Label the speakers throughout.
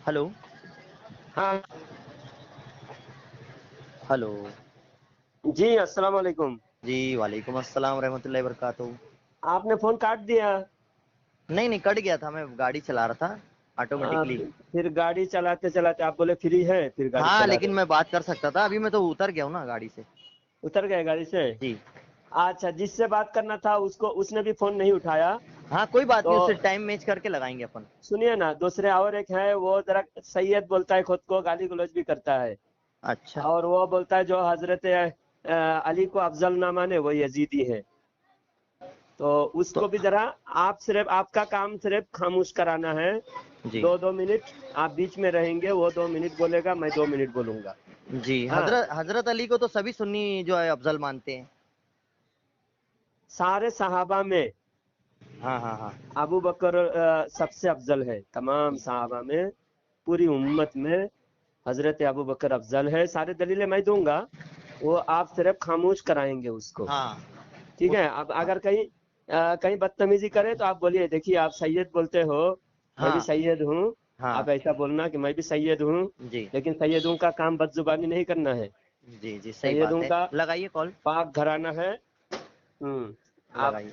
Speaker 1: Hello.
Speaker 2: हाँ
Speaker 1: hello.
Speaker 2: जी, अस्सलाम वालेकुम।
Speaker 1: जी वालेकुम अस्सलाम रहमतुल्लाहि वबरकातुहू।
Speaker 2: आपने फोन काट दिया।
Speaker 1: नहीं नहीं, कट गया था, मैं गाड़ी चला रहा था ऑटोमेटिकली।
Speaker 2: फिर गाड़ी चलाते चलाते आप बोले फ्री है, फिर गाड़ी
Speaker 1: हाँ,
Speaker 2: चला
Speaker 1: लेकिन
Speaker 2: रहे।
Speaker 1: मैं बात कर सकता था, अभी मैं तो उतर गया हूँ ना गाड़ी से।
Speaker 2: उतर गए गाड़ी से?
Speaker 1: जी।
Speaker 2: अच्छा, जिससे बात करना था उसको, उसने भी फोन नहीं उठाया।
Speaker 1: हाँ कोई बात
Speaker 2: तो
Speaker 1: नहीं, उससे टाइम मैच करके लगाएंगे अपन।
Speaker 2: सुनिए ना, दूसरे और एक है, वो जरा सैयद बोलता है, खुद को गाली गलौज भी करता है।
Speaker 1: अच्छा।
Speaker 2: और वो बोलता है जो हजरत अली को अफजल ना माने वो यजीदी है। तो
Speaker 1: तो
Speaker 2: उसको भी जरा, आप सिर्फ, आपका काम सिर्फ खामोश कराना है।
Speaker 1: जी
Speaker 2: 2-2 मिनट आप बीच में रहेंगे, वो 2 मिनट बोलेगा, मैं 2 मिनट बोलूंगा।
Speaker 1: जी,
Speaker 2: हाँ,
Speaker 1: हजरत अली को तो सभी सुन्नी जो है अफजल मानते हैं।
Speaker 2: सारे सहाबा में
Speaker 1: हाँ हाँ हाँ।
Speaker 2: अबू बकर सबसे अफजल है, तमाम सहाबा में, पूरी उम्मत में हजरत अबू बकर अफजल है। सारे दलीलें मैं दूंगा, वो आप सिर्फ खामोश कराएंगे उसको।
Speaker 1: हाँ
Speaker 2: ठीक
Speaker 1: उस
Speaker 2: है? अब
Speaker 1: हाँ
Speaker 2: अगर कहीं कहीं बदतमीजी करे तो आप बोलिए, देखिए आप सैयद बोलते हो, मैं भी
Speaker 1: हाँ
Speaker 2: सैयद हूँ।
Speaker 1: हाँ।
Speaker 2: आप ऐसा बोलना कि मैं भी सैयद हूँ,
Speaker 1: जी
Speaker 2: लेकिन सैयदों का काम बदजुबानी नहीं करना है।
Speaker 1: जी जी, सही बात
Speaker 2: सैयदों
Speaker 1: है,
Speaker 2: का
Speaker 1: लगाइए कॉल।
Speaker 2: पाक घराना है। आप
Speaker 1: लगाइए।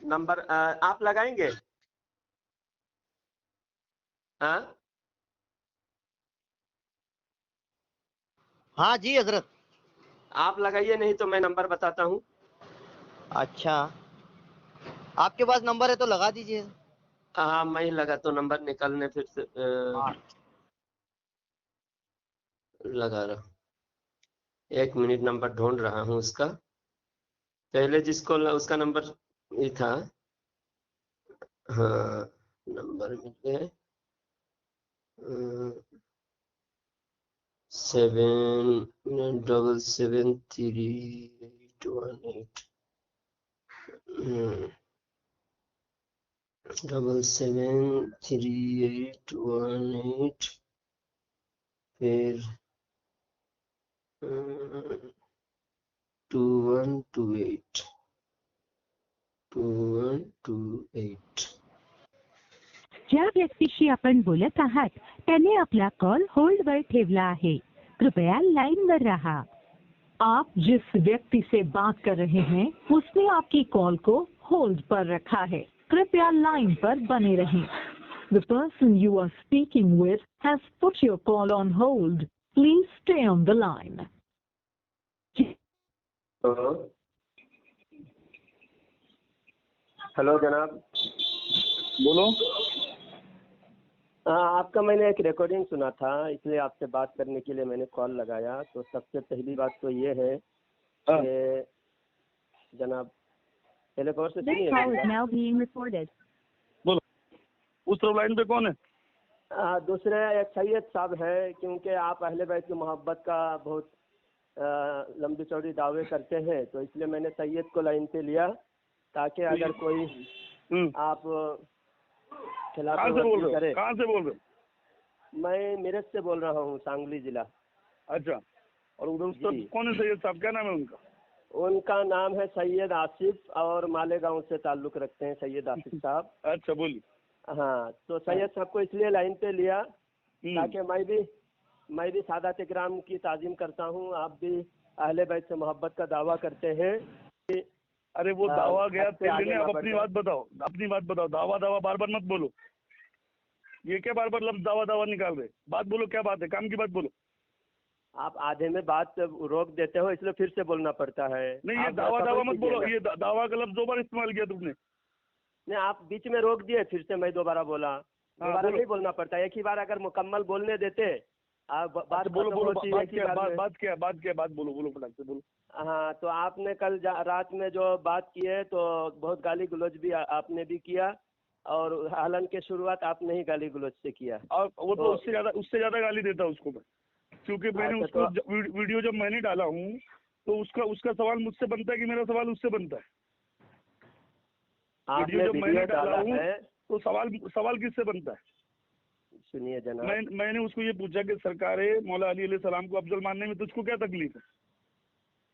Speaker 2: नंबर आप लगाएंगे? हाँ,
Speaker 1: हाँ जी हजरत।
Speaker 2: आप लगाइए, नहीं तो मैं नंबर बताता हूँ।
Speaker 1: अच्छा, आपके पास नंबर है तो लगा दीजिए।
Speaker 2: हाँ, मैं ही लगा तो नंबर निकालने फिर से
Speaker 1: हाँ
Speaker 2: लगा रहा हूँ। 1 मिनट, नंबर ढूंढ रहा हूँ उसका। पहले जिसको उसका नंबर ये था। हाँ, नंबर मिल गए। 7773818 77318 फिर 2128 2128।
Speaker 3: ज्या व्यक्तीशी आपण बोलत आहात त्याने आपला कॉल होल्डवर ठेवला आहे. कृपया लाइनवर रहा. आप जिस व्यक्ति से बात कर रहे हैं उसने आपकी कॉल को होल्ड पर रखा है. कृपया लाइन पर बने रहें. The person you are speaking with has put your call on hold. Please stay on the line.
Speaker 2: Hello जनाब।
Speaker 4: बोलो।
Speaker 2: आपका मैंने एक रिकॉर्डिंग सुना था, इसलिए आपसे बात करने के लिए मैंने कॉल लगाया। तो सबसे पहली बात तो ये है कि जनाब, पहले गौर से
Speaker 3: This
Speaker 2: सुनिए।
Speaker 3: call is now being recorded.
Speaker 4: बोलो, उस तरफ लाइन पे कौन है?
Speaker 2: दूसरे एक सैयद साहब है, क्योंकि आप अहले बैत की मोहब्बत का बहुत लंबी चौड़ी दावे करते हैं, तो इसलिए मैंने सैयद को लाइन पे लिया, ताकि अगर कोई आप खिलाफ
Speaker 4: कहाँ से बोल रहे
Speaker 2: करे।
Speaker 4: हो? कहाँ से बोल रहे हो?
Speaker 2: मैं मेरठ से बोल रहा हूँ, सांगली जिला।
Speaker 4: अच्छा, और उधर उस तरफ
Speaker 2: जी।
Speaker 4: कौन है सैयद साहब, क्या नाम है उनका?
Speaker 2: उनका नाम है सैयद आसिफ, और मालेगांव से ताल्लुक रखते हैं सैयद आसिफ साहब।
Speaker 4: अच्छा, बोलिए।
Speaker 2: हाँ, तो सैयद साहब को इसलिए लाइन पे लिया ताकि मैं भी सादात इकराम की ताज़ीम करता हूँ, आप भी अहले बैत से मोहब्बत का दावा करते हैं।
Speaker 4: अरे वो दावा गया
Speaker 2: हद से आगे
Speaker 4: तेरे,
Speaker 2: ना
Speaker 4: आप
Speaker 2: बढ़
Speaker 4: अपनी
Speaker 2: जाए।
Speaker 4: बात बताओ, अपनी बात बताओ। दावा दावा बार बार मत बोलो। ये क्या बार बार लफ्ज दावा दावा निकाल रहे? बात बोलो, क्या बात है, काम की बात बोलो।
Speaker 2: आप आधे में बात रोक देते हो, इसलिए फिर से बोलना पड़ता है।
Speaker 4: नहीं, ये
Speaker 2: आप
Speaker 4: दावा दावा
Speaker 2: सब्र
Speaker 4: मत बोलो।
Speaker 2: कीजिए
Speaker 4: ये दावा का लफ्ज 2 बार इस्तेमाल किया तुमने।
Speaker 2: नहीं, आप बीच में रोक दिए, फिर से मैं दोबारा बोला। दोबारा
Speaker 4: बोलो।
Speaker 2: नहीं बोलना पड़ता, एक ही बार अगर मुकम्मल बोलने देते, आप बात
Speaker 4: अच्छा, बोलो
Speaker 2: खत्म
Speaker 4: बोलो,
Speaker 2: होती
Speaker 4: बात
Speaker 2: एक ही
Speaker 4: क्या,
Speaker 2: बार में।
Speaker 4: बात बोलो बोलो, फटाक से बोलो।
Speaker 2: हाँ, तो आपने कल रात में जो बात की है, तो बहुत गाली गलौज भी आपने भी किया, और हालांकि के शुरुआत आपने ही गाली गलौज से किया।
Speaker 4: और वो तो उससे ज्यादा गाली देता उसको मैं, क्योंकि मैंने
Speaker 2: अच्छा,
Speaker 4: उसको वीडियो जब मैंने डाला हूँ तो उसका सवाल मुझसे बनता है कि मेरा सवाल उससे बनता है?
Speaker 2: आपने
Speaker 4: जब मैंने डाला हूँ
Speaker 2: है।
Speaker 4: तो सवाल किससे बनता है?
Speaker 2: सुनिए जनाब,
Speaker 4: मैंने उसको ये पूछा कि सरकार मौला अली अलैहि सलाम को अफजल मानने में तुझको क्या तकलीफ है,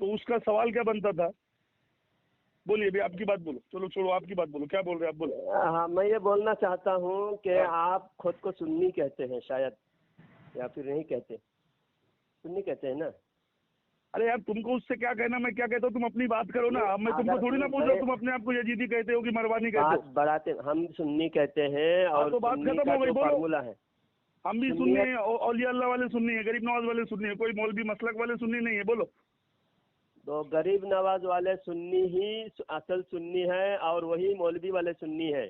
Speaker 4: तो उसका सवाल क्या बनता था? बोलिए अभी आपकी बात बोलो, चलो छोड़ो आपकी बात बोलो, क्या बोल रहे हैं आप बोलो।
Speaker 2: हाँ, मैं ये बोलना चाहता हूँ कि आप खुद को सुन्नी कहते हैं शायद, या फिर नहीं कहते, सुन्नी कहते हैं ना?
Speaker 4: अरे यार तुमको उससे क्या कहना, मैं क्या कहता हूँ, तुम अपनी बात करो ना। अब मैं तुमको
Speaker 2: अगर
Speaker 4: थोड़ी ना पूछ रहा हूँ, तुम अपने आप को यजीदी कहते हो कि मरवानी कहते
Speaker 2: बात
Speaker 4: हो।
Speaker 2: बढ़ाते, हम सुन्नी कहते हैं और
Speaker 4: तो बात
Speaker 2: सुन्नी
Speaker 4: खत्म
Speaker 2: का
Speaker 4: हो गई,
Speaker 2: जो
Speaker 4: बोलो।
Speaker 2: फार्मूला है,
Speaker 4: हम भी सुन्नी है, औलिया अल्लाह वाले सुन्नी है, गरीब नवाज वाले सुन्नी है, कोई मौलवी मसलक वाले सुन्नी नहीं है, बोलो।
Speaker 2: तो गरीब नवाज वाले सुन्नी ही असल सुन्नी है और वही मौलवी वाले सुन्नी है।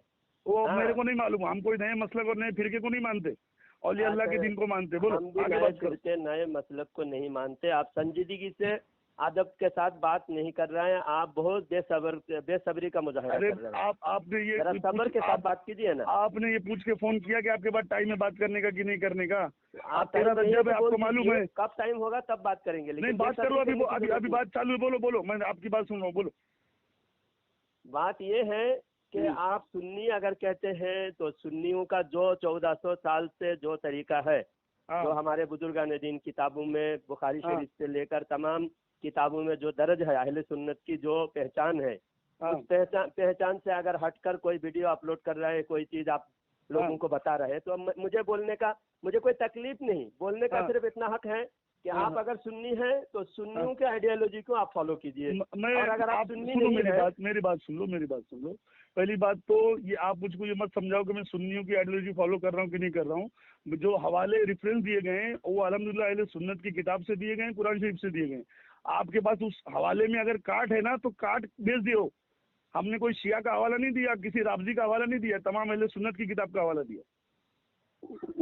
Speaker 4: वो
Speaker 2: हाँ।
Speaker 4: मेरे को नहीं मालूम, हम कोई नए मसलक और नए फिरके को नहीं मानते, औलिया अल्लाह के दिन को मानते। बोलो
Speaker 2: हम भी
Speaker 4: आगे
Speaker 2: नए
Speaker 4: बात करो।
Speaker 2: फिरके नए मतलब को नहीं मानते। आप संजीदगी से अदब के साथ बात नहीं कर रहे हैं, आप बहुत बेसब्री का मुजाहरा
Speaker 4: अरे
Speaker 2: कर रहे हैं।
Speaker 4: आपने ये
Speaker 2: जरा सब्र के साथ बात कीजिए ना।
Speaker 4: आपने ये पूछ के फोन किया कि आपके पास टाइम है बात करने का कि नहीं करने का?
Speaker 2: आप
Speaker 4: तेरा
Speaker 2: टाइम
Speaker 4: रज्जब
Speaker 2: चाहिए
Speaker 4: है,
Speaker 2: तो
Speaker 4: आपको
Speaker 2: बोल
Speaker 4: मालूम
Speaker 2: दीजिए,
Speaker 4: है।
Speaker 2: कब टाइम होगा तब बात करेंगे,
Speaker 4: नहीं
Speaker 2: लेकिन
Speaker 4: बात करो,
Speaker 2: बेसब्री करने की
Speaker 4: अभी
Speaker 2: जरूरत
Speaker 4: बात चालू है, बोलो बोलो, मैं आपकी बात सुन रहा हूँ, बोलो।
Speaker 2: बात ये है कि आप सुन्नी अगर कहते हैं तो सुन्नियों का जो 1400 साल से जो तरीका है,
Speaker 4: हाँ।
Speaker 2: जो हमारे बुजुर्गान दीन किताबों में बुखारी
Speaker 4: हाँ।
Speaker 2: शरीफ से लेकर तमाम किताबों में जो दर्ज है अहले सुन्नत की जो पहचान है,
Speaker 4: हाँ।
Speaker 2: उस पहचान से अगर हटकर कोई वीडियो अपलोड कर रहे हैं, कोई चीज़ आप लोगों
Speaker 4: हाँ।
Speaker 2: को बता रहे हैं, तो मुझे बोलने का, मुझे कोई तकलीफ नहीं, बोलने का
Speaker 4: हाँ।
Speaker 2: सिर्फ इतना हक है कि
Speaker 4: हाँ।
Speaker 2: आप अगर सुन्नी हैं तो सुन्नियों के आइडियोलॉजी को आप फॉलो कीजिए, और अगर आप सुन्नी
Speaker 4: सुनो
Speaker 2: नहीं है,
Speaker 4: मेरी बात सुन लो। पहली बात तो ये आप मुझको ये मत समझाओ कि मैं सुन्नियों की आइडियोलॉजी फॉलो कर रहा हूँ कि नहीं कर रहा हूँ। जो हवाले रेफरेंस दिए गए हैं वो अल्हम्दुलिल्लाह अहले सुन्नत की किताब से दिए गए हैं, कुरान शरीफ से दिए गए हैं। आपके पास उस हवाले में अगर काट है ना तो काट भेज दियो। हमने कोई शिया का हवाला नहीं दिया, किसी राबजी का हवाला नहीं दिया, तमाम अहले सुन्नत की किताब का हवाला दिया।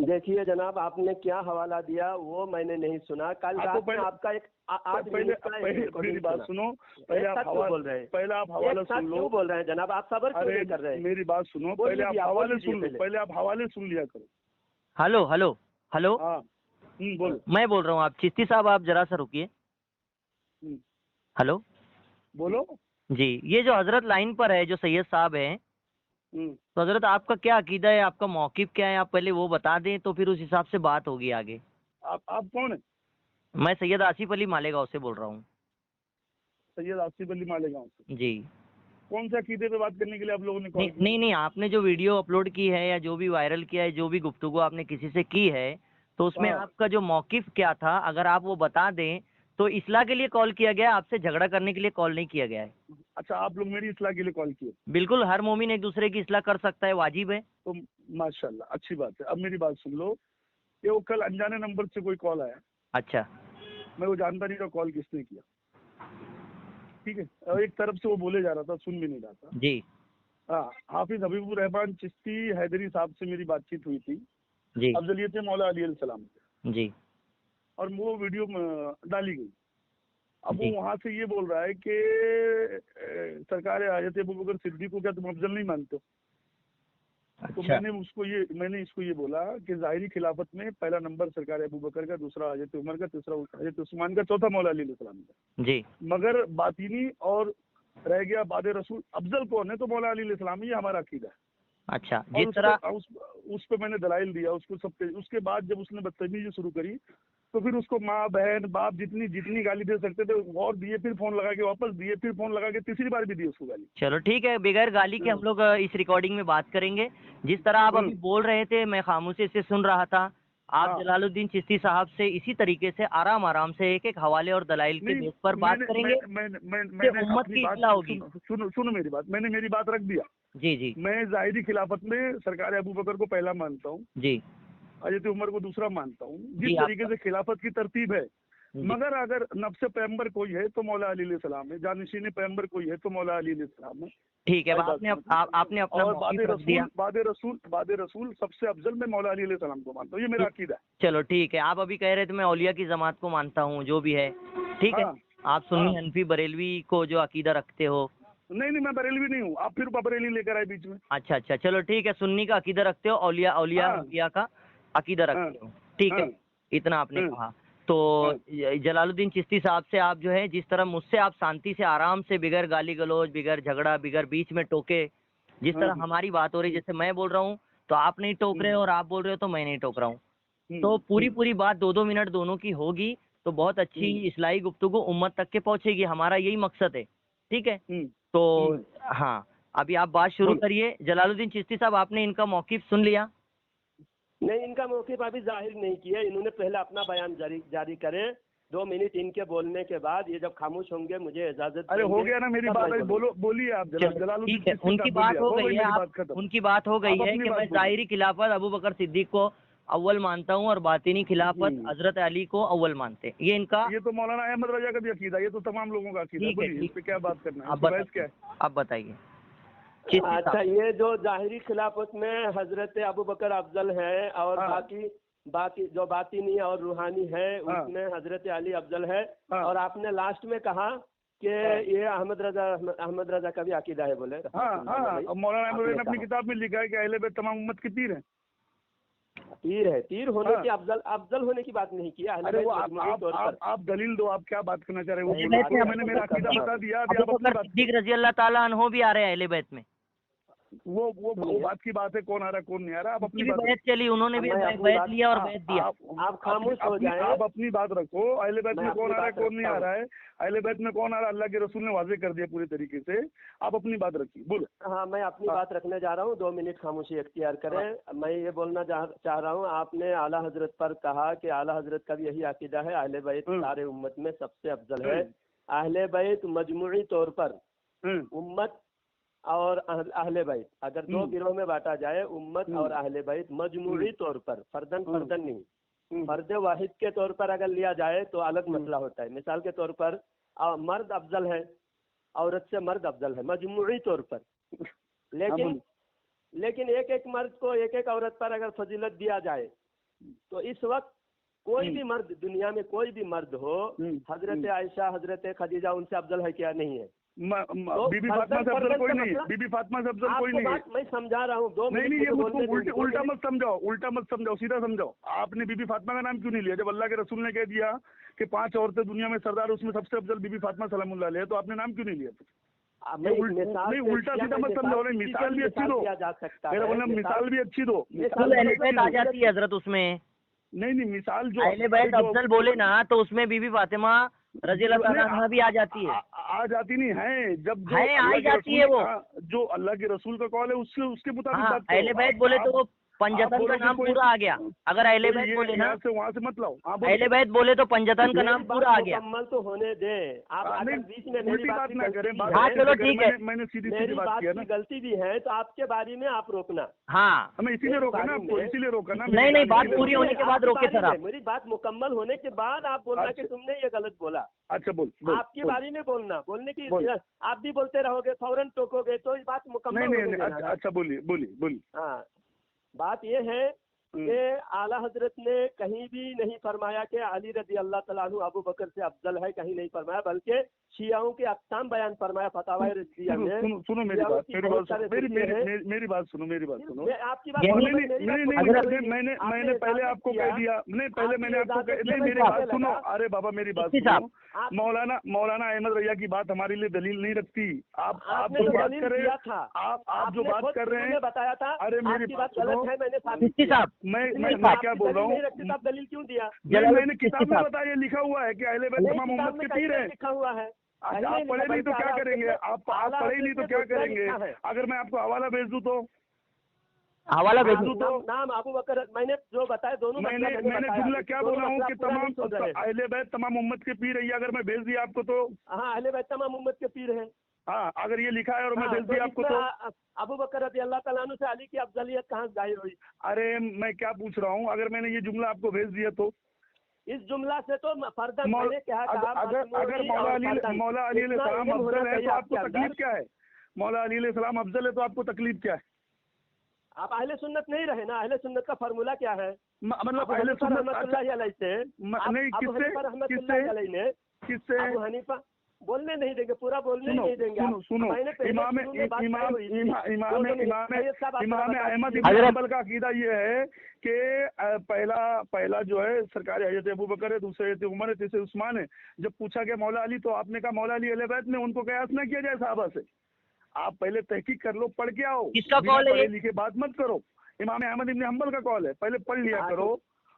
Speaker 2: देखिए जनाब, आपने क्या हवाला दिया वो मैंने नहीं सुना। कल
Speaker 4: हाँ, तो
Speaker 2: रात में
Speaker 4: पहले-
Speaker 2: आपका एक 8
Speaker 4: पहले
Speaker 2: मिनट का एक
Speaker 4: मेरी
Speaker 2: रिकॉर्डिंग
Speaker 4: बात
Speaker 2: सुना।
Speaker 4: सुनो,
Speaker 2: एक
Speaker 4: पहले
Speaker 2: साथ
Speaker 4: आप
Speaker 2: क्यों
Speaker 4: हवाला
Speaker 2: बोल रहे हैं?
Speaker 4: पहले आप हवाला
Speaker 2: एक साथ
Speaker 4: सुन लो।
Speaker 2: क्यों बोल रहे हैं जनाब? आप सब्र क्यों
Speaker 4: अरे
Speaker 2: नहीं कर रहे हैं?
Speaker 4: मेरी बात सुनो,
Speaker 2: बोल
Speaker 4: पहले आप
Speaker 2: लीजिए, आप
Speaker 4: हवाले
Speaker 2: बोल लीजिए
Speaker 4: सुन लो,
Speaker 2: पहले।
Speaker 4: पहले आप हवाले सुन लिया करो।
Speaker 1: हेलो हेलो हेलो,
Speaker 4: हाँ बोलो।
Speaker 1: मैं बोल रहा हूँ, आप चिश्ती साहब आप जरा सा रुकिए।
Speaker 4: हम्म,
Speaker 1: हेलो
Speaker 4: बोलो।
Speaker 1: जी, ये जो हजरत लाइन पर है जो सैयद साहब हैं, तो हजरत आपका क्या अकीदा है, आपका मौक़िफ़ क्या है, आप पहले वो बता दें तो फिर उस हिसाब से बात होगी आगे।
Speaker 4: आप कौन है?
Speaker 1: मैं सैयद आसिफ अली मालेगांव से बोल रहा हूँ।
Speaker 4: सैयद आसिफ अली मालेगांव से।
Speaker 1: जी।
Speaker 4: कौन सा अकीदे पे बात करने के लिए आप लोगों ने कॉल किया?
Speaker 1: नहीं, आपने जो वीडियो अपलोड की है या जो भी वायरल किया है, जो भी गुफ्तगू आपने किसी से की है, तो उसमें
Speaker 4: हाँ।
Speaker 1: आपका जो मौक़िफ़ क्या था, अगर आप वो बता दें तो इस्लाह के लिए कॉल किया गया है, आपसे झगड़ा करने के लिए कॉल नहीं किया गया है।
Speaker 4: अच्छा, आप लोग मेरी इस्लाह के लिए कॉल किए?
Speaker 1: बिल्कुल, हर मोमिन एक दूसरे की इस्लाह कर सकता है, वाजिब है।
Speaker 4: तो माशाल्लाह अच्छी बात है। अब मेरी बात सुन लो, ये वो कल अनजाने नंबर से कोई कॉल आया,
Speaker 1: अच्छा।
Speaker 4: मैं वो जानता नहीं था कॉल किसने किया, ठीक है। और एक तरफ से वो बोले जा रहा था, सुन भी नहीं रहा था।
Speaker 1: जी
Speaker 4: हाँ, हाफिज हबीबुर रहमान चिश्ती हैदरी साहब से मेरी बातचीत हुई थी,
Speaker 1: जी
Speaker 4: अफजलियत मौला अली अलैहिस्सलाम पे,
Speaker 1: जी
Speaker 4: और वो वीडियो डाली गई। अब वो
Speaker 1: जी।
Speaker 4: वहां से ये बोल रहा है कि सरकार हजरत अबू बकर सिद्दीक को क्या तुम अफजल नहीं मानते हो? तो
Speaker 1: अच्छा
Speaker 4: मैंने इसको ये बोला कि ज़ाहिरी खिलाफत में पहला नंबर सरकार अबू बकर का, दूसरा हजरत उमर का, तीसरा हजरत उस्मान का, चौथा मौला अली अलैहिस्सलाम का।
Speaker 1: जी
Speaker 4: मगर बातिनी और रह गया बाद रसूल अफजल कौन है, तो मौला अली अलैहिस्सलाम, ये हमारा अकीदा है।
Speaker 1: अच्छा।
Speaker 4: और
Speaker 1: जिस तरह
Speaker 4: उस पे मैंने दलाइल दिया उसको सब पे। उसके बाद जब उसने बदतमीजी शुरू करी तो फिर उसको माँ बहन बाप जितनी गाली दे सकते थे और दिए, फिर फोन लगा के वापस दिए, फिर फोन लगा के तीसरी बार भी दी उसको गाली।
Speaker 1: चलो ठीक है, बगैर गाली के हम लोग इस रिकॉर्डिंग में बात करेंगे। जिस तरह आप अभी बोल रहे थे, मैं खामोशी से सुन रहा था। आप
Speaker 4: हाँ।
Speaker 1: जलालुद्दीन चिश्ती साहब से इसी तरीके से आराम से एक एक हवाले और दलाइल के बेस पर बात करेंगे,
Speaker 4: मैंने
Speaker 1: उम्मत
Speaker 4: अपनी
Speaker 1: की
Speaker 4: बात
Speaker 1: इस्लाह होगी।
Speaker 4: सुनो मेरी बात, मैंने मेरी बात रख दिया।
Speaker 1: जी जी
Speaker 4: मैं ज़ाहिरी खिलाफत में सरकार अबू बकर को पहला मानता हूँ,
Speaker 1: जी
Speaker 4: हजरत उमर को दूसरा मानता हूँ,
Speaker 1: जी,
Speaker 4: जिस तरीके से खिलाफत की तरतीब है।
Speaker 1: जी।
Speaker 4: मगर अगर नफ्स पैगंबर कोई है तो मौला अली अलैहिस्सलाम है, जानशीन पैगंबर कोई है तो मौला अली अलैहिस्सलाम है।
Speaker 1: ठीक है, आपने अपना
Speaker 4: और
Speaker 1: मौक़िफ़ रख दिया।
Speaker 4: बाद रसूल सबसे अफजल में मौला अली अलैहिस्सलाम को मानता हूँ, ये मेरा अकीदा है।
Speaker 1: चलो ठीक है, आप अभी कह रहे थे मैं औलिया की जमात को मानता हूँ, जो भी है ठीक है।
Speaker 4: हाँ।
Speaker 1: आप सुन्नी
Speaker 4: हाँ।
Speaker 1: हनफी बरेलवी को जो अकीदा रखते हो।
Speaker 4: नहीं मैं बरेलवी नहीं हूँ, आप फिर बरेली लेकर आए बीच में।
Speaker 1: अच्छा, चलो ठीक है, सुन्नी का अकीदा रखते हो, औलिया
Speaker 4: हाँ।
Speaker 1: अंबिया का अकीदा रखते हो, ठीक है।
Speaker 4: हाँ।
Speaker 1: इतना आपने
Speaker 4: हाँ।
Speaker 1: कहा। तो जलालुद्दीन चिश्ती साहब से आप जो है, जिस तरह मुझसे आप शांति से आराम से बिगर गाली गलौज, बिगर झगड़ा, बिगर बीच में टोके, जिस तरह हमारी बात हो रही, जैसे मैं बोल रहा हूँ तो आप नहीं टोक रहे हो और आप बोल रहे हो तो मैं नहीं टोक रहा हूँ, तो पूरी बात 2-2 मिनट दोनों की होगी तो बहुत अच्छी इस्लाही गुफ्तगू उम्मत तक के पहुंचेगी। हमारा यही मकसद है, ठीक है। तो हाँ, अभी आप बात शुरू करिए। जलालुद्दीन चिश्ती साहब, आपने इनका मौक़िफ़ सुन लिया?
Speaker 2: नहीं, इनका मौक़िफ़ अभी जाहिर नहीं किया। इन्होंने पहले अपना बयान जारी करे। 2 मिनट इनके बोलने के बाद ये जब खामोश होंगे मुझे इजाजत।
Speaker 4: अरे हो गया ना मेरी बात, बोलिए आप जलालुद्दीन।
Speaker 1: ठीक है, उनकी बात हो गई है, उनकी बात हो गई है कि मैं ज़ाहिरी खिलाफत अबू बकर सिद्दीक को अव्वल मानता हूँ और बातिनी खिलाफत हजरत अली को अव्वल मानते हैं। ये इनका,
Speaker 4: ये तो मौलाना अहमद रजा का भी अकीदा, ये तो तमाम लोगों का अकीदा है। बोलिए, इस पे क्या बात करना है,
Speaker 1: आप बताइए।
Speaker 2: अच्छा, ये जो ज़ाहिरी खिलाफत में हजरत अबू बकर अफजल है और बाकी जो बातिनी और रूहानी है उसमें हजरत अली अफजल है। और आपने लास्ट में कहा कि ये अहमद रजा का भी अकीदा है बोले।
Speaker 4: मौलाना अहमद रजा ने अपनी किताब में लिखा है कि अहले बैत तमाम उम्मत के पीर हैं।
Speaker 2: पीर है, पीर होने की अफजल होने की बात नहीं किया।
Speaker 4: अरे वो आप दलील दो, आप क्या बात करना चाह रहे हो? मैंने मेरा अकीदा बता दिया।
Speaker 1: अबू बकर सिद्दीक रजी अल्लाह ताला अन्हु भी आ रहे हैं अहले बैत में।
Speaker 4: वो बात की बात है, कौन आ रहा है कौन नहीं आ रहा। आप अपनी
Speaker 1: बैत चली, उन्होंने भी बैत लिया और बैत दिया।
Speaker 2: आप खामोश हो जाएं।
Speaker 4: आप अपनी बात रखो। अहले बैत में कौन आ रहा है कौन नहीं आ रहा है, अहले बैत में कौन आ रहा है, अल्लाह के रसूल ने वाज़ेह कर दिया पूरी तरीके से। आप अपनी बात रखिए, बोलो।
Speaker 2: हाँ, मैं अपनी बात रखने जा रहा हूँ। 2 मिनट खामोशी इख्तियार करें। मैं ये बोलना चाह रहा हूँ, आपने आला हजरत पर कहा कि आला हजरत का भी यही अकीदा है, अहले बैत सारे उम्मत में सबसे अफजल है। अहले बैत मजमूई तौर पर उम्मत और अहले बैत अगर 2 गिरोह में बांटा जाए, उम्मत और अहले बैत मजमूई तौर पर, फर्दन नहीं, फर्द वाहिद के तौर पर अगर लिया जाए तो अलग मसला होता है। मिसाल के तौर पर मर्द अफजल है, औरत से मर्द अफजल है मजमूई तौर पर। लेकिन एक मर्द को एक औरत पर अगर फजीलत दिया जाए तो इस वक्त कोई भी मर्द, दुनिया में कोई भी मर्द हो, हजरत आयशा, हजरत खदीजा उनसे अफजल है क्या? नहीं है।
Speaker 4: बीबी फातिमा से अफजल कोई नहीं है। बीबी फातिमा से अफजल कोई नहीं है।
Speaker 2: मैं समझा रहा हूँ। 2 मिनट
Speaker 4: नहीं, ये मुझको उल्टा मत समझाओ, सीधा समझाओ। आपने बीबी फातिमा का नाम क्यों नहीं लिया? जब अल्लाह के रसूल ने कह दिया कि 5 औरतें दुनिया में सरदार, उसमें सबसे अफजल बीबी फातिमा सलामुल्लाह अलैहा, तो आपने नाम क्यों नहीं लिया? नहीं, उल्टा सीधा मत समझाओ। मिसाल भी अच्छी दो, मेरा बोलना मिसाल भी अच्छी दो।
Speaker 1: आ जाती है हजरत उसमें।
Speaker 4: नहीं, मिसाल जो
Speaker 1: अहले बैत अफजल बोले ना तो उसमें बीबी फातिमा रज़ी अल्लाह ताला अन्हा भी आ जाती है।
Speaker 4: आ जाती नहीं है, जब
Speaker 1: आ जाती है वो
Speaker 4: जो अल्लाह के रसूल का कॉल है उसके मुताबिक बात करो।
Speaker 1: अहले बैत बोले तो वो पंजतन का नाम पूरा आ गया। अगर अहले बैत बोले ना,
Speaker 4: वहाँ से मत लाओ।
Speaker 1: अहले बैत बोले तो पंजतन का नाम पूरा आ गया।
Speaker 2: मुकम्मल तो होने दे आप, अगर बीच में मेरी बात
Speaker 4: ना करें।
Speaker 1: हाँ चलो ठीक है,
Speaker 4: मैंने सीधी
Speaker 2: बात किया ना। गलती भी है तो आपके बारे में आप रोकना।
Speaker 1: हाँ,
Speaker 4: हमें इसीलिए रोका ना आपको, इसीलिए रोका ना।
Speaker 1: नहीं, बात पूरी होने के बाद रोके सर आप।
Speaker 2: मेरी बात मुकम्मल होने के बाद आप बोलना कि तुमने ये गलत बोला।
Speaker 4: अच्छा बोल।
Speaker 2: आपके बारे में बोलने की आप भी बोलते रहोगे, फौरन टोकोगे तो बात मुकम्मल
Speaker 4: नहीं। अच्छा बोलिए।
Speaker 2: हाँ, बात ये है कि आला हजरत ने कहीं भी नहीं फरमाया कि अली रज़ी अल्लाह तआला अन्हु अबू बकर से अफजल है, कहीं नहीं फरमाया, बल्कि शियाओं के अक़साम बयान फरमाया फतावा रज़िया में।
Speaker 4: सुनो मेरी बात सुनो।
Speaker 2: आपकी बात
Speaker 4: मैंने पहले आपको कह दिया। नहीं, पहले मैंने आपको मेरी बात सुनो। अरे बाबा मेरी बात सुनो। मौलाना अहमद रजा की बात हमारे लिए दलील नहीं रखती। आप जो बात कर रहे हैं, आप जो बात कर रहे हैं,
Speaker 2: बताया था।
Speaker 4: अरे मेरी बात
Speaker 2: गलत है, मैंने
Speaker 4: मैं क्या बोल रहा हूँ,
Speaker 2: दलील क्यों दिया?
Speaker 4: मैंने किताब में बताया, लिखा हुआ है कि अहले बैत तमाम उम्मत के पीर है।
Speaker 2: लिखा हुआ है।
Speaker 4: आप पढ़े नहीं तो क्या करेंगे? आप पढ़े नहीं तो क्या करेंगे? अगर मैं आपको हवाला भेज दूं तो
Speaker 1: हवाला भेज दूं
Speaker 2: तो नाम अबू बकर, मैंने जो बताया दोनों
Speaker 4: मैंने जुमला क्या बोला हूँ कि तमाम अहले बैत तमाम उम्मत के पीर है। अगर मैं भेज दिया आपको तो
Speaker 2: हाँ, अहले बैत तमाम उम्मत के पीर है।
Speaker 4: हाँ, अगर ये लिखा है और मैं भेज दिया आपको तो
Speaker 2: अबू बकर रज़ी अल्लाह तआला अन्हु से अली की अफजलियत कहाँ जाहिर हुई?
Speaker 4: अरे मैं क्या पूछ रहा हूँ, अगर मैंने ये जुमला आपको भेज दिया तो
Speaker 2: इस जुमला से तो फर्दन मैंने क्या कहा,
Speaker 4: अगर मौला अली अलैहिस्सलाम अफजल है तो आपको तकलीफ क्या है? मौला अली अलैहिस्सलाम अफजल है तो आपको तकलीफ क्या है?
Speaker 2: आप अहले सुन्नत नहीं रहे ना। अहले सुन्नत का फार्मूला क्या है?
Speaker 4: मतलब अहले सुन्नत किससे
Speaker 2: अबू हनीफा बोलने नहीं देंगे, पूरा बोलने नहीं देंगे।
Speaker 4: सुनो इमाम अहमद इब्न हंबल का अकीदा ये है कि पहला जो है सरकार हजरत अबू बकर है, दूसरे हजरत उमर है, तीसरे उस्मान है। जब पूछा गया मौला अली तो आपने कहा मौला अली अहले बैत में, उनको कयास ना किया जाए साहबा से। आप पहले तहकीक कर लो, पढ़ के आओ।
Speaker 1: किसका कॉल है?
Speaker 4: लिखे बात मत करो। इमाम अहमद इब्न हंबल का कॉल है, पहले पढ़ लिया करो।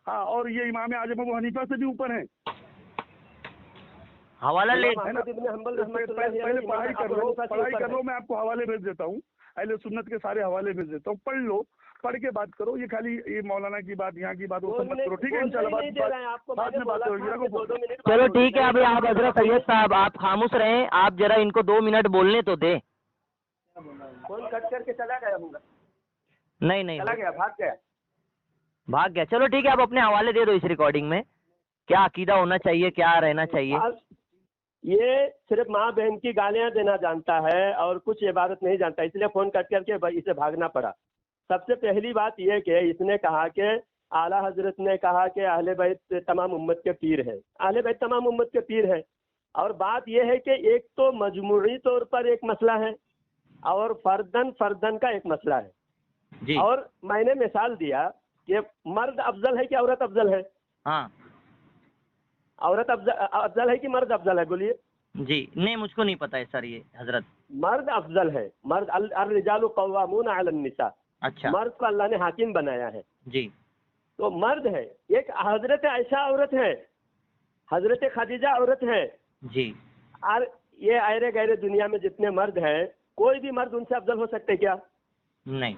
Speaker 4: हाँ, और ये इमाम आजम अबू हनीफा से भी ऊपर है।
Speaker 1: حوالہ لے
Speaker 4: ہے نا؟
Speaker 2: احمد ابن حنبل رحمۃ اللہ
Speaker 4: پہلے
Speaker 2: علیہ
Speaker 4: پڑھائی کر
Speaker 2: ابو
Speaker 4: لو،
Speaker 2: حنیفہ سے
Speaker 4: پڑھائی
Speaker 2: اوپر
Speaker 4: کر
Speaker 2: ہے۔
Speaker 4: لو، میں آپ کو حوالے بھیج دیتا ہوں، اہل سنت کے سارے حوالے بھیج دیتا ہوں، پڑھ لو، پڑھ کے بات کرو، یہ خالی یہ مولانا کی بات یہاں کی بات وہ سب مت کرو، ٹھیک ہے؟ انشاءاللہ
Speaker 2: بولنے ہی نہیں دے رہے ہیں آپ کو،
Speaker 4: بعد
Speaker 2: میں نے
Speaker 4: میں بات
Speaker 2: بولا
Speaker 4: ہوگی،
Speaker 2: تھا
Speaker 4: رکھو
Speaker 2: کہ
Speaker 4: فون۔
Speaker 2: 2 منٹ
Speaker 1: چلو
Speaker 2: بات ہوگی۔
Speaker 1: ٹھیک ہے، ابھی آپ حضرت سید صاحب آپ خاموش رہیں، آپ ذرا ان کو 2 منٹ بولنے تو دیں۔
Speaker 2: فون کٹ کر کے چلا گیا ہوں گا،
Speaker 1: نہیں نہیں
Speaker 2: چلا گیا، بھاگ گیا۔
Speaker 1: بھاگ گیا، چلو ٹھیک ہے، آپ اپنے حوالے دے دو اس ریکارڈنگ میں، کیا عقیدہ ہونا چاہیے، کیا رہنا چاہیے۔
Speaker 2: یہ صرف ماں بہن کی گالیاں دینا جانتا ہے اور کچھ عبادت نہیں جانتا، اس لیے فون کٹ کر کے اسے بھاگنا پڑا۔ سب سے پہلی بات یہ کہ اس نے کہا کہ اعلیٰ حضرت نے کہا کہ اہل بیت تمام امت کے پیر ہیں، اہل بیت تمام امت کے پیر ہیں، اور بات یہ ہے کہ ایک تو مجموعی طور پر ایک مسئلہ ہے اور فردن کا ایک مسئلہ ہے۔
Speaker 1: جی
Speaker 2: اور میں نے مثال دیا کہ مرد افضل ہے کہ عورت افضل ہے؟
Speaker 1: ہاں
Speaker 2: عورت افضل ہے کہ مرد افضل ہے؟ بولیے۔
Speaker 1: جی نہیں، مجھ کو نہیں پتا ہے سر یہ حضرت۔
Speaker 2: مرد افضل ہے، مرد الرجال قوامون علی النساء،
Speaker 1: اچھا
Speaker 2: مرد کو اللہ نے حاکم بنایا ہے،
Speaker 1: جی
Speaker 2: تو مرد ہے۔ ایک حضرت عائشہ عورت ہے، حضرت خدیجہ عورت ہے،
Speaker 1: جی
Speaker 2: اور یہ ایرے گہرے دنیا میں جتنے مرد ہیں کوئی بھی مرد ان سے افضل ہو سکتے کیا؟
Speaker 1: نہیں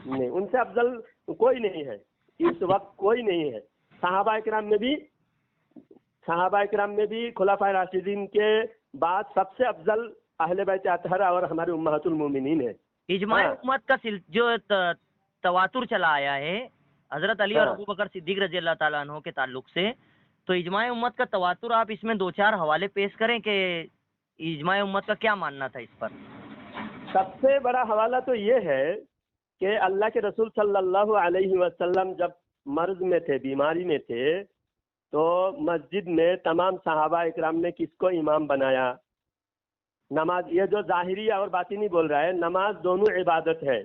Speaker 2: نہیں، ان سے افضل کوئی نہیں ہے، اس وقت کوئی نہیں ہے۔ صحابہ کرام میں بھی خلفائے راشدین کے بعد سب سے افضل اہل بیت اطہرہ اور ہمارے امہات المومنین ہے۔
Speaker 1: اجماع
Speaker 2: ہاں۔
Speaker 1: امت کا جو تواتر چلا آیا ہے حضرت علی اور
Speaker 2: ہاں۔
Speaker 1: ابو بکر صدیق رضی اللہ تعالیٰ عنہ کے تعلق سے، تو اجماع امت کا تواتر آپ اس میں 2-4 حوالے پیش کریں کہ اجماع امت کا کیا ماننا تھا اس پر۔
Speaker 2: سب سے بڑا حوالہ تو یہ ہے کہ اللہ کے رسول صلی اللہ علیہ وسلم جب مرض میں تھے، بیماری میں تھے، تو مسجد میں تمام صحابہ اکرام نے کس کو امام بنایا؟ نماز، یہ جو ظاہری اور باطنی بول رہا ہے، نماز دونوں عبادت ہے،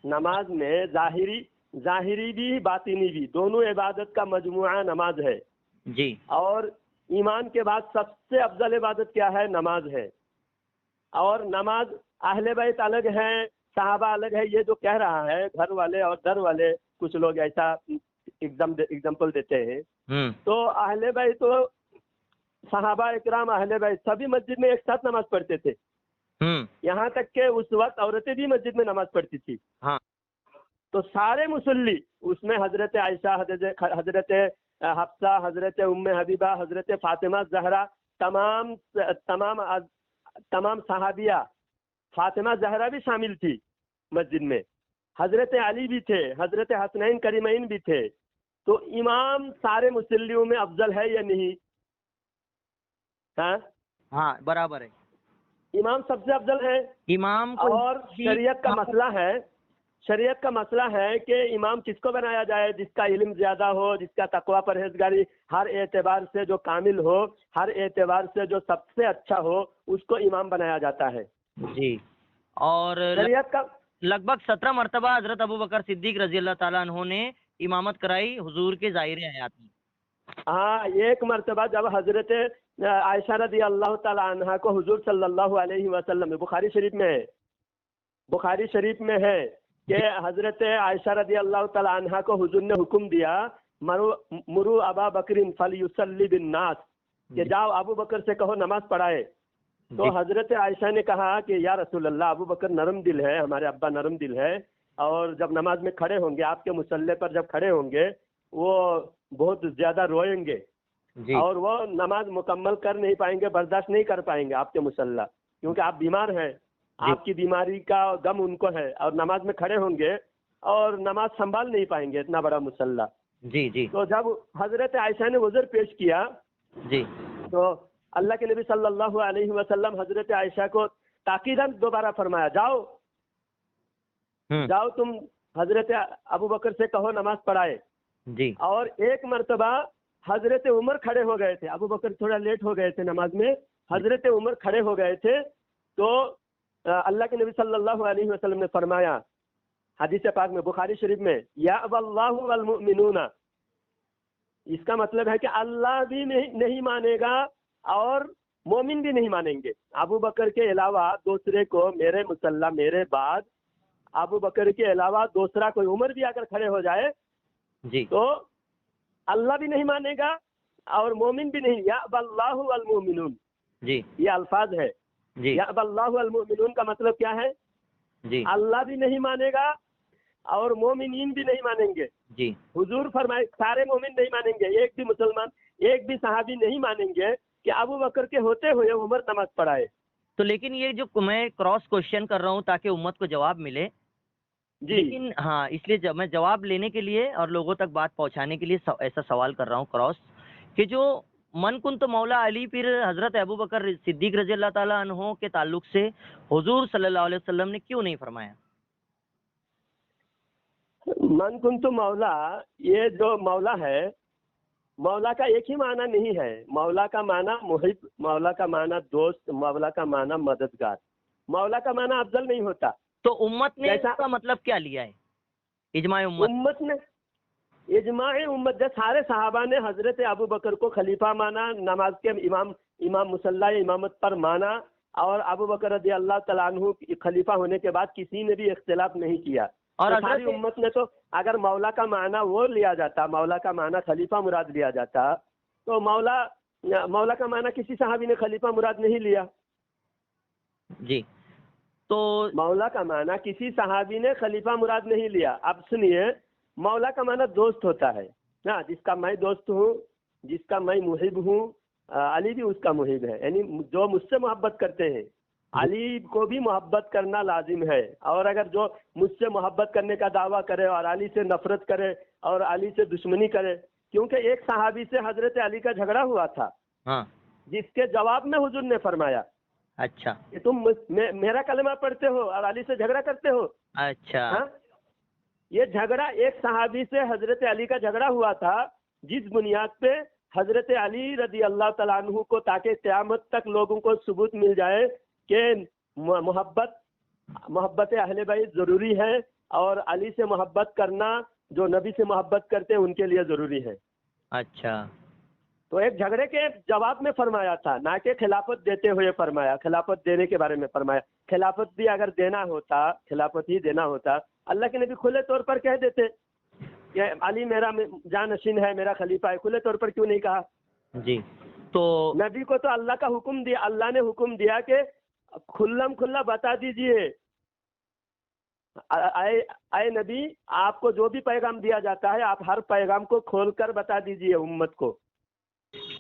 Speaker 2: نماز میں ظاہری بھی باطنی بھی دونوں عبادت کا مجموعہ نماز ہے،
Speaker 1: جی
Speaker 2: اور ایمان کے بعد سب سے افضل عبادت کیا ہے؟ نماز ہے۔ اور نماز اہل بیت الگ ہیں، صحابہ الگ ہے، یہ جو کہہ رہا ہے گھر والے اور در والے، کچھ لوگ ایسا ایگزامپل دیتے ہیں، تو اہل بیت تو صحابہ اکرام اہل بیت سبھی مسجد میں ایک ساتھ نماز پڑھتے تھے، یہاں تک کہ اس وقت عورتیں بھی مسجد میں نماز پڑھتی تھی۔
Speaker 1: ہاں
Speaker 2: تو سارے مسلی اس میں حضرت عائشہ، حضرت حفصہ، حضرت ام حبیبہ، حضرت فاطمہ زہرا، تمام صحابیہ، فاطمہ زہرا بھی شامل تھی مسجد میں، حضرت علی بھی تھے، حضرت حسنین کریمین بھی تھے۔ تو امام سارے مسلیوں میں افضل ہے یا نہیں؟
Speaker 1: ہاں برابر ہے،
Speaker 2: امام سب سے افضل ہے۔
Speaker 1: امام کو
Speaker 2: اور شریعت کا مسئلہ ہے کہ امام کس کو بنایا جائے؟ جس کا علم زیادہ ہو، جس کا تقوی پرہیزگاری ہر اعتبار سے جو کامل ہو، ہر اعتبار سے جو سب سے اچھا ہو، اس کو امام بنایا جاتا ہے۔
Speaker 1: جی، اور
Speaker 2: شریعت کا
Speaker 1: لگ بھگ 17 مرتبہ حضرت ابو بکر صدیق رضی اللہ تعالیٰ عنہ نے امامت کرائی حضور کے ظاہر حیات میں۔
Speaker 2: ہاں، ایک مرتبہ جب حضرت عائشہ رضی اللہ تعالی عنہا کو حضور صلی اللہ علیہ وسلم میں بخاری شریف میں ہے کہ حضرت عائشہ رضی اللہ تعالی عنہا کو حضور نے حکم دیا، مرو ابا بکر فلیصلی بالناس، کہ جاؤ ابو بکر سے کہو نماز پڑھائے۔ تو حضرت عائشہ نے کہا کہ یا رسول اللہ، ابو بکر نرم دل ہے، ہمارے ابا نرم دل ہے، اور جب نماز میں کھڑے ہوں گے، آپ کے مصلی پر جب کھڑے ہوں گے، وہ بہت زیادہ روئیں گے، اور وہ نماز مکمل کر نہیں پائیں گے، برداشت نہیں کر پائیں گے آپ کے مصلی، کیونکہ آپ بیمار ہیں، آپ کی بیماری کا غم ان کو ہے، اور نماز میں کھڑے ہوں گے اور نماز سنبھال نہیں پائیں گے، اتنا بڑا مصلی۔
Speaker 1: جی جی،
Speaker 2: تو جب حضرت عائشہ نے عذر پیش کیا،
Speaker 1: جی
Speaker 2: تو اللہ کے نبی صلی اللہ علیہ وسلم حضرت عائشہ کو تاکیداً دوبارہ فرمایا، جاؤ تم حضرت ابو بکر سے کہو نماز پڑھائے۔
Speaker 1: جی،
Speaker 2: اور ایک مرتبہ حضرت عمر کھڑے ہو گئے تھے، ابو بکر تھوڑا لیٹ ہو گئے تھے نماز میں، حضرت عمر کھڑے ہو گئے تھے، تو اللہ کے نبی صلی اللہ علیہ وسلم نے فرمایا حدیث پاک میں، بخاری شریف میں، یا ابا اللہ والمؤمنون، اس کا مطلب ہے کہ اللہ بھی نہیں مانے گا اور مومن بھی نہیں مانیں گے۔ ابو بکر کے علاوہ دوسرے کو، میرے مصلی میرے بعد ابو بکر کے علاوہ دوسرا کوئی عمر بھی اگر کھڑے ہو جائے
Speaker 1: جی،
Speaker 2: تو اللہ بھی نہیں مانے گا، اور مومن بھی نہیں. یأبی اللہ والمؤمنون
Speaker 1: جی
Speaker 2: یہ الفاظ ہے.
Speaker 1: جی
Speaker 2: یأبی اللہ والمؤمنون کا مطلب کیا ہے؟
Speaker 1: جی
Speaker 2: اللہ بھی نہیں مانے گا اور مومنین بھی نہیں مانیں گے.
Speaker 1: جی
Speaker 2: حضور فرمائے سارے مومن نہیں مانیں گے, ایک بھی مسلمان, ایک بھی صحابی نہیں مانیں گے کہ ابو بکر کے ہوتے ہوئے عمر نماز پڑھائے.
Speaker 1: تو لیکن یہ جو میں کراس کوشچن کر رہا ہوں تاکہ امت کو جواب ملے,
Speaker 2: جی
Speaker 1: لیکن ہاں اس لیے میں جواب لینے کے لیے اور لوگوں تک بات پہنچانے کے لیے ایسا سوال کر رہا ہوں کراس, کہ جو من کن تو مولا علی پھر حضرت ابو بکر صدیق رضی اللہ تعالیٰ عنہ کے تعلق سے حضور صلی اللہ علیہ وسلم نے کیوں نہیں فرمایا؟
Speaker 2: من کنت مولا, یہ جو مولا ہے, مولا کا ایک ہی معنی نہیں ہے. مولا کا معنی محب, مولا کا معنی دوست, مولا کا معنی مددگار. مولا کا معنی افضل نہیں ہوتا.
Speaker 1: تو امت نے
Speaker 2: جیسا
Speaker 1: اس کا مطلب کیا لیا ہے, اجماع امت؟
Speaker 2: امت نے اجماع امت جب سارے صحابہ نے حضرت ابو بکر کو خلیفہ مانا, نماز کے امام مصلی امامت پر مانا, اور ابو بکر رضی اللہ تعالیٰ عنہ خلیفہ ہونے کے بعد کسی نے بھی اختلاف نہیں کیا.
Speaker 1: اور
Speaker 2: تو
Speaker 1: حضرت
Speaker 2: ساری امت نے تو اگر مولا کا معنی وہ لیا جاتا, مولا کا معنی خلیفہ مراد لیا جاتا, تو مولا کا معنی کسی صحابی نے خلیفہ مراد نہیں لیا.
Speaker 1: جی تو
Speaker 2: مولا کا معنی کسی صحابی نے خلیفہ مراد نہیں لیا. اب سنیے, مولا کا معنی دوست ہوتا ہے نا, جس کا میں دوست ہوں, جس کا میں محب ہوں. علی بھی اس کا محب ہے, یعنی جو مجھ سے محبت کرتے ہیں علی کو بھی محبت کرنا لازم ہے. اور اگر جو مجھ سے محبت کرنے کا دعویٰ کرے اور علی سے نفرت کرے اور علی سے دشمنی کرے, کیونکہ ایک صحابی سے حضرت علی کا جھگڑا ہوا تھا,
Speaker 1: ہاں
Speaker 2: جس کے جواب میں حضور نے فرمایا
Speaker 1: اچھا
Speaker 2: کہ تم میرا کلمہ پڑھتے ہو اور علی سے جھگڑا کرتے ہو.
Speaker 1: اچھا
Speaker 2: ہاں, یہ جھگڑا ایک صحابی سے حضرت علی کا جھگڑا ہوا تھا, جس بنیاد پہ حضرت علی رضی اللہ تعالیٰ عنہ کو, تاکہ قیامت تک لوگوں کو ثبوت مل جائے کہ محبت اہل بیت ضروری ہے, اور علی سے محبت کرنا جو نبی سے محبت کرتے ہیں ان کے لیے ضروری ہے.
Speaker 1: اچھا
Speaker 2: تو ایک جھگڑے کے جواب میں فرمایا تھا, نہ کہ خلافت دیتے ہوئے فرمایا, خلافت دینے کے بارے میں فرمایا. خلافت بھی اگر دینا ہوتا, خلافت ہی دینا ہوتا, اللہ کے نبی کھلے طور پر کہہ دیتے کہ علی میرا جانشین ہے, میرا خلیفہ ہے. کھلے طور پر کیوں نہیں کہا؟
Speaker 1: جی تو
Speaker 2: نبی کو تو اللہ کا حکم دیا, اللہ نے حکم دیا کہ کھلم کھلا بتا دیجئے, اے نبی آپ کو جو بھی پیغام دیا جاتا ہے آپ ہر پیغام کو کھول کر بتا دیجئے امت کو.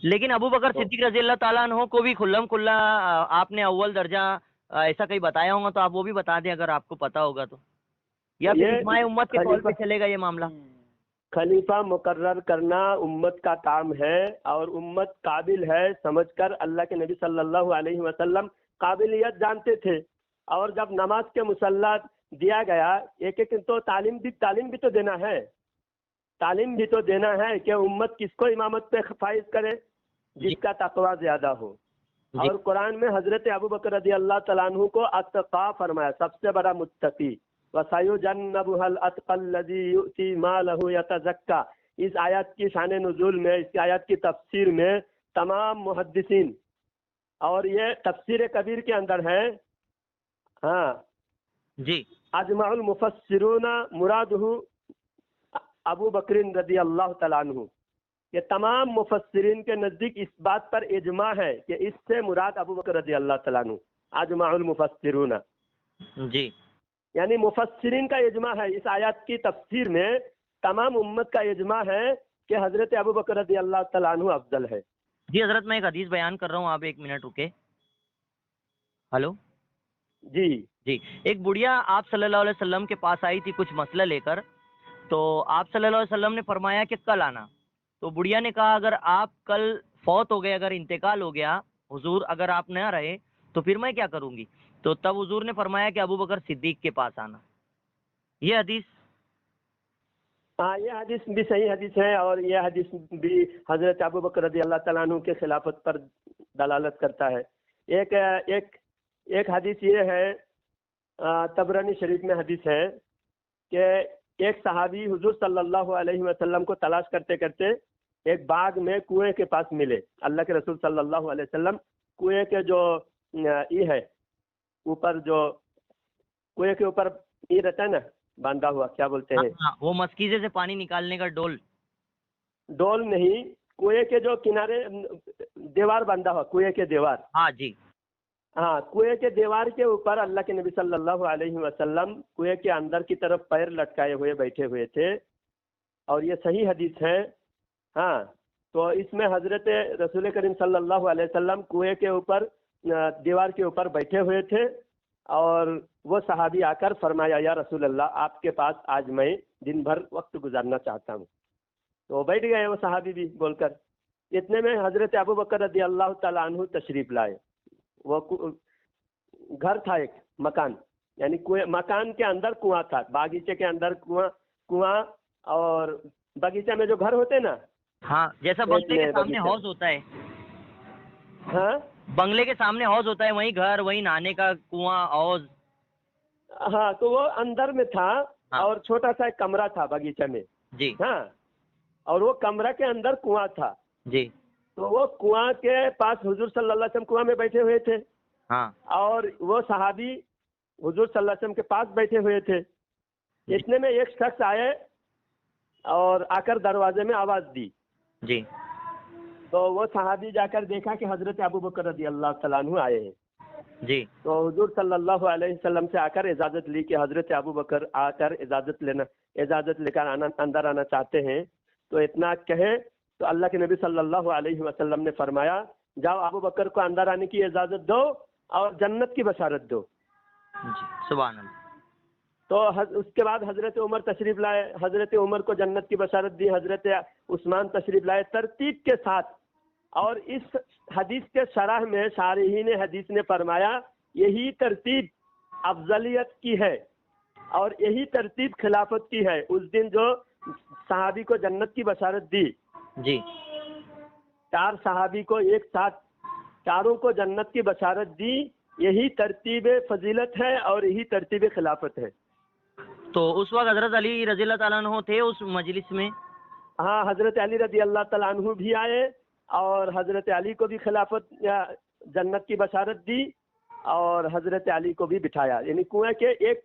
Speaker 1: لیکن ابو بکر صدیق رضی اللہ تعالیٰ عنہ کو بھی کھلم کھلا آپ نے اول درجہ ایسا کہیں بتایا ہوگا, تو آپ وہ بھی بتا دیں اگر آپ کو پتا ہوگا تو, یا پھر اجماع امت کے طور پہ چلے گا یہ معاملہ؟
Speaker 2: خلیفہ مقرر کرنا امت کا کام ہے, اور امت قابل ہے سمجھ کر. اللہ کے نبی صلی اللہ علیہ وسلم قابلیت جانتے تھے, اور جب نماز کے مصلی دیا گیا, ایک ایک تو تعلیم بھی تو دینا ہے, تعلیم بھی تو دینا ہے کہ امت کس کو امامت پہ فائز کرے, جس کا تقوی زیادہ ہو. اور قرآن میں حضرت ابو بکر رضی اللہ تعالیٰ عنہ کو اتقا فرمایا, سب سے بڑا متقی. وَسَيُجَنَّبُهَا الْأَتْقَى الَّذِي يُؤْتِي مَالَهُ يَتَزَكَّى. اس آیت کی شان نزول میں, اس آیت کی تفسیر میں تمام محدثین, اور یہ تفسیر کبیر کے اندر ہے, ہاں
Speaker 1: جی,
Speaker 2: اجمع المفسرون مرادہ ابو بکر رضی اللہ تعالیٰ عنہ. یہ تمام مفسرین کے نزدیک اس بات پر اجماع ہے کہ اس سے مراد ابو بکر رضی اللہ تعالیٰ عنہ. اجمع المفسرون,
Speaker 1: جی
Speaker 2: یعنی مفسرین کا اجماع ہے. اس آیات کی تفسیر میں تمام امت کا اجماع ہے کہ حضرت ابو بکر رضی اللہ تعالیٰ عنہ افضل ہے.
Speaker 1: جی حضرت میں ایک حدیث بیان کر رہا ہوں, آپ ایک منٹ رکے. ہلو
Speaker 2: جی
Speaker 1: جی, ایک بڑھیا آپ صلی اللہ علیہ وسلم کے پاس آئی تھی کچھ مسئلہ لے کر, تو آپ صلی اللہ علیہ وسلم نے فرمایا کہ کل آنا. تو بڑھیا نے کہا اگر آپ کل فوت ہو گئے, اگر انتقال ہو گیا حضور, اگر آپ نہ رہے تو پھر میں کیا کروں گی؟ تو تب حضور نے فرمایا کہ ابو بکر صدیق کے پاس آنا. یہ حدیث,
Speaker 2: ہاں یہ حدیث بھی صحیح حدیث ہے, اور یہ حدیث بھی حضرت ابو بکر رضی اللہ تعالیٰ عنہ کے خلافت پر دلالت کرتا ہے. ایک حدیث یہ ہے, طبرانی شریف میں حدیث ہے کہ ایک صحابی حضور صلی اللہ علیہ وسلم کو تلاش کرتے کرتے ایک باغ میں کنویں کے پاس ملے. اللہ کے رسول صلی اللہ علیہ وسلم کنویں کے جو ای ہے اوپر, جو کنویں کے اوپر ای رہتا ہے نا باندھا ہوا, کیا بولتے ہیں
Speaker 1: وہ مسکیزے سے پانی نکالنے کا ڈول
Speaker 2: نہیں, कुएं के जो किनारे दीवार बंधा हुआ, कुएं के दीवार,
Speaker 1: हाँ जी।
Speaker 2: हाँ, कुएं के दीवार के ऊपर अल्लाह के नबी सल्लल्लाहु अलैहि वसल्लम कुएं के अंदर की तरफ पैर लटकाए हुए बैठे हुए थे, और ये सही हदीस है। हाँ, तो इसमें हजरत रसूल करीम सल्लल्लाहु अलैहि वसल्लम कुएं के ऊपर दीवार के ऊपर बैठे हुए थे, और वो सहाबी आकर फरमाया, या रसूल अल्लाह, आपके पास आज मैं दिन भर वक्त गुजारना चाहता हूँ। तो बैठ गए वो सहाबी भी बोलकर। इतने में हजरत अबू बकर रदी अल्लाह ताला अन्हु तशरीफ लाए। वो घर था, एक मकान, यानी मकान के अंदर कुआं था, बागीचे के अंदर कुआं, और बगीचे में जो घर होते ना,
Speaker 1: हाँ, जैसा बंगले के सामने हौज होता है।
Speaker 2: हाँ
Speaker 1: बंगले के सामने हौज होता है, वही घर, वही नहाने का कुआं, हौज।
Speaker 2: हाँ, तो वो अंदर में था।
Speaker 1: हाँ।
Speaker 2: और छोटा सा एक कमरा था बगीचे में।
Speaker 1: जी
Speaker 2: हाँ, और वो कमरा के अंदर कुआं था।
Speaker 1: जी।
Speaker 2: तो वो कुआं के पास हुजूर सल्लल्लाहु अलैहि वसल्लम कुआं में बैठे हुए थे,
Speaker 1: हाँ
Speaker 2: और वो सहाबी हुजूर सल्लल्लाहु अलैहि वसल्लम के पास बैठे हुए थे। इतने में एक शख्स आए और आकर दरवाजे में आवाज दी।
Speaker 1: जी।
Speaker 2: तो वो सहाबी जाकर देखा कि हजरत अबू बकर रज़ी अल्लाह तआला अन्हु आए हैं।
Speaker 1: जी।
Speaker 2: तो हुजूर सल्लल्लाहु अलैहि वसल्लम से आकर इजाजत ली कि हजरत अबू बकर आकर इजाजत लेकर अंदर आना चाहते हैं। तो इतना कहे तो अल्लाह के नबी सल्लल्लाहु अलैहि वसल्लम ने फरमाया, जाओ अबू बकर को अंदर आने की इजाजत दो और जन्नत की बशारत दो।
Speaker 1: जी, सुभान अल्लाह।
Speaker 2: तो उसके बाद हजरत उमर तशरीफ लाए, हजरत उमर को जन्नत की बशारत दी, हजरत उस्मान तशरीफ लाए तरतीब के साथ। और इस हदीस के शरह में शारहीन हदीस ने फरमाया, यही तरतीब अफजलियत की है और यही तरतीब खिलाफत की है। उस दिन जो सहाबी को जन्नत की बशारत दी,
Speaker 1: जी।
Speaker 2: 4 सहाबी को एक साथ, चारों को जन्नत की बशारत दी, यही तरतीब फजीलत है और यही तरतीब खिलाफत है।
Speaker 1: तो उस वक्त हजरत अली रज़ी अल्लाह ताला अन्हु थे उस मजलिस में?
Speaker 2: हाँ, हजरत अली रजी अल्लाह तआला अन्हु भी आए और हजरत अली को भी खिलाफत या जन्नत की बशारत दी और हजरत अली को भी बिठाया। यानी कुएं के एक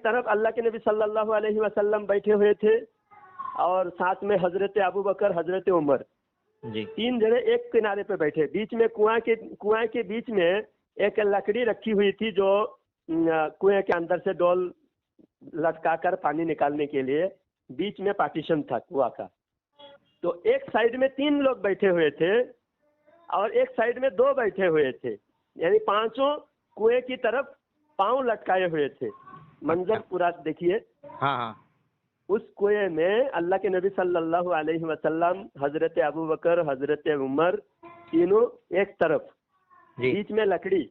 Speaker 2: तरफ अल्लाह के नबी सल्लल्लाहु अलैहि वसल्लम बैठे हुए थे और साथ में हजरत अबू बकर, हजरत उमर,
Speaker 1: जी।
Speaker 2: 3 जने एक किनारे पे बैठे। बीच में कुएं के बीच में एक लकड़ी रखी हुई थी जो कुएं के अंदर से डोल लटका कर पानी निकालने के लिए बीच में पार्टीशन था कुआं का। तो एक साइड में 3 लोग बैठे हुए थे और एक साइड में 2 बैठे हुए थे, यानी 5 कुएं की तरफ पांव लटकाए हुए थे। मंजर पूरा देखिए।
Speaker 1: हाँ हाँ।
Speaker 2: उस कुएं में अल्लाह के नबी सल्लल्लाहु अलैहि वसल्लम, हजरत अबू बकर, हजरत उमर, तीनों एक तरफ,
Speaker 1: जी
Speaker 2: बीच में लकड़ी,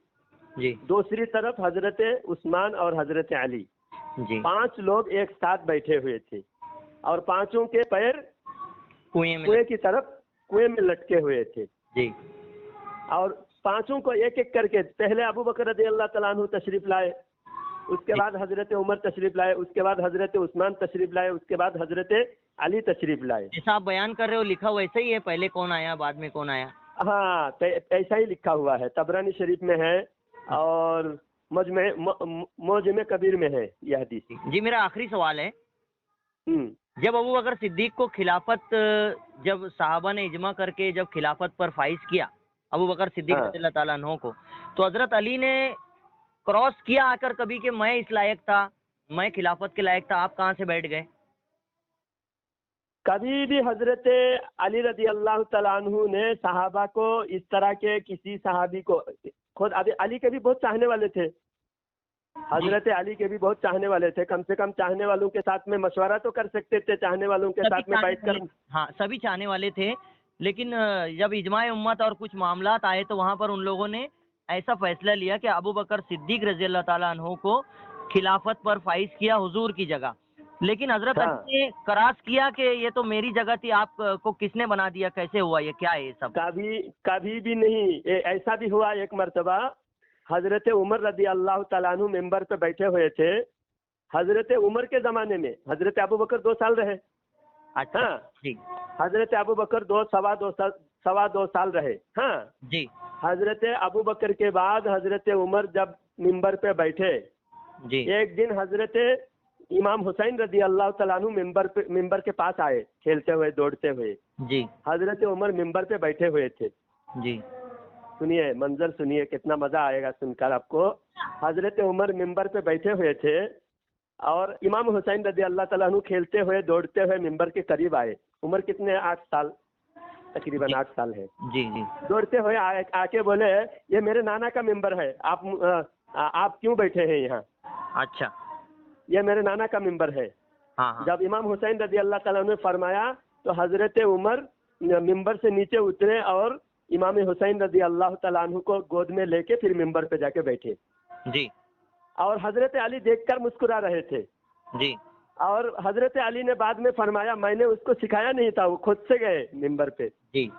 Speaker 1: जी
Speaker 2: दूसरी तरफ हजरत उस्मान और हजरत अली,
Speaker 1: जी।
Speaker 2: 5 लोग एक साथ बैठे हुए थे और 5 के पैर
Speaker 1: कुएं
Speaker 2: की तरफ कुएं में लटके हुए थे।
Speaker 1: जी।
Speaker 2: और 5 को एक एक करके पहले अबू बकर रज़ी अल्लाह तआला अन्हु तशरीफ लाए, उसके बाद हजरत उमर तशरीफ लाए, उसके बाद हजरत उस्मान तशरीफ लाए, उसके बाद हजरत अली तशरीफ लाए।
Speaker 1: जैसा आप बयान कर रहे हो लिखा वैसे ही है, पहले कौन आया बाद में कौन आया?
Speaker 2: हाँ, तो ऐसा ही लिखा हुआ है, तबरानी शरीफ में है और मौजम कबीर में है यह हदीस।
Speaker 1: जी, मेरा आखिरी सवाल है, जब अबू बकर सिद्दीक को खिलाफत, जब साहबा ने इजमा करके जब खिलाफत पर फाइज किया अबू बकर सिद्दीक
Speaker 2: हाँ।
Speaker 1: रज़ियल्लाहु ताला अन्हु को, तो हजरत अली ने क्रॉस किया आकर कभी कि मैं इस लायक था, मैं खिलाफत के लायक था, आप कहाँ से बैठ गए?
Speaker 2: कभी भी हजरत अली रजी अल्लाह तआला अन्हु ने सहाबा को इस तरह के किसी सहाबी को, खुद अली के भी बहुत चाहने वाले थे, हजरत अली के भी बहुत चाहने वाले थे, कम से कम चाहने वालों के साथ में मशवरा तो कर सकते थे, चाहने वालों के साथ में बैठकर।
Speaker 1: हाँ, सभी चाहने वाले थे, लेकिन जब इजमाए उम्मत और कुछ मामलात आए तो वहाँ पर उन लोगों ने ऐसा फैसला लिया कि अबू बकर सिद्दीक रज़ी अल्लाह ताला अन्हु को खिलाफत पर फाइज किया हुजूर की जगह। लेकिन हजरत
Speaker 2: हाँ।
Speaker 1: अली ने करास किया कि ये तो मेरी जगह थी, आपको किसने बना दिया, कैसे हुआ, ये क्या है ये सब?
Speaker 2: कभी भी नहीं। ऐसा भी हुआ एक मर्तबा, हजरत उमर रजी अल्लाह तआला अन्हु मेंबर पे बैठे हुए थे। हजरत उमर के जमाने में हजरत अबू बकर 2 साल रहे।
Speaker 1: अच्छा।
Speaker 2: हाँ,
Speaker 1: जी
Speaker 2: हजरत अबू बकर सवा दो साल रहे। हाँ
Speaker 1: जी
Speaker 2: हजरत अबू बकर के बाद हजरत उमर जब मिंबर पे बैठे,
Speaker 1: जी
Speaker 2: एक दिन हजरत इमाम हुसैन रदी अल्लाह तआला अन्हु मिंबर के पास आए, खेलते हुए दौड़ते हुए।
Speaker 1: जी
Speaker 2: हजरत उमर मिंबर पे बैठे हुए थे।
Speaker 1: जी
Speaker 2: सुनिए, मंजर सुनिए, कितना मजा आएगा सुनकर आपको। हजरत उमर मिंबर पे बैठे हुए थे और इमाम हुसैन रदी अल्लाह तआला अन्हु खेलते हुए दौड़ते हुए मिंबर के करीब आए। उम्र कितने, 8 साल, तकरीबन 8 साल है।
Speaker 1: जी जी
Speaker 2: दौड़ते हुए आके बोले, ये मेरे नाना का मिंबर है, आप क्यों बैठे हैं यहाँ?
Speaker 1: अच्छा।
Speaker 2: ये मेरे नाना का मिंबर है।
Speaker 1: हाँ हाँ।
Speaker 2: जब इमाम हुसैन रदी अल्लाह तआला ने फरमाया तो हजरत उमर मिंबर से नीचे उतरे और इमाम हुसैन रदी अल्लाह तआला अन्हु को गोद में लेके फिर मिंबर पे जाके बैठे।
Speaker 1: जी
Speaker 2: और हजरत अली देखकर मुस्कुरा रहे थे।
Speaker 1: जी
Speaker 2: और हजरत अली ने बाद में फरमाया, मैंने उसको सिखाया नहीं था, वो खुद से गए मिंबर पे।
Speaker 1: जी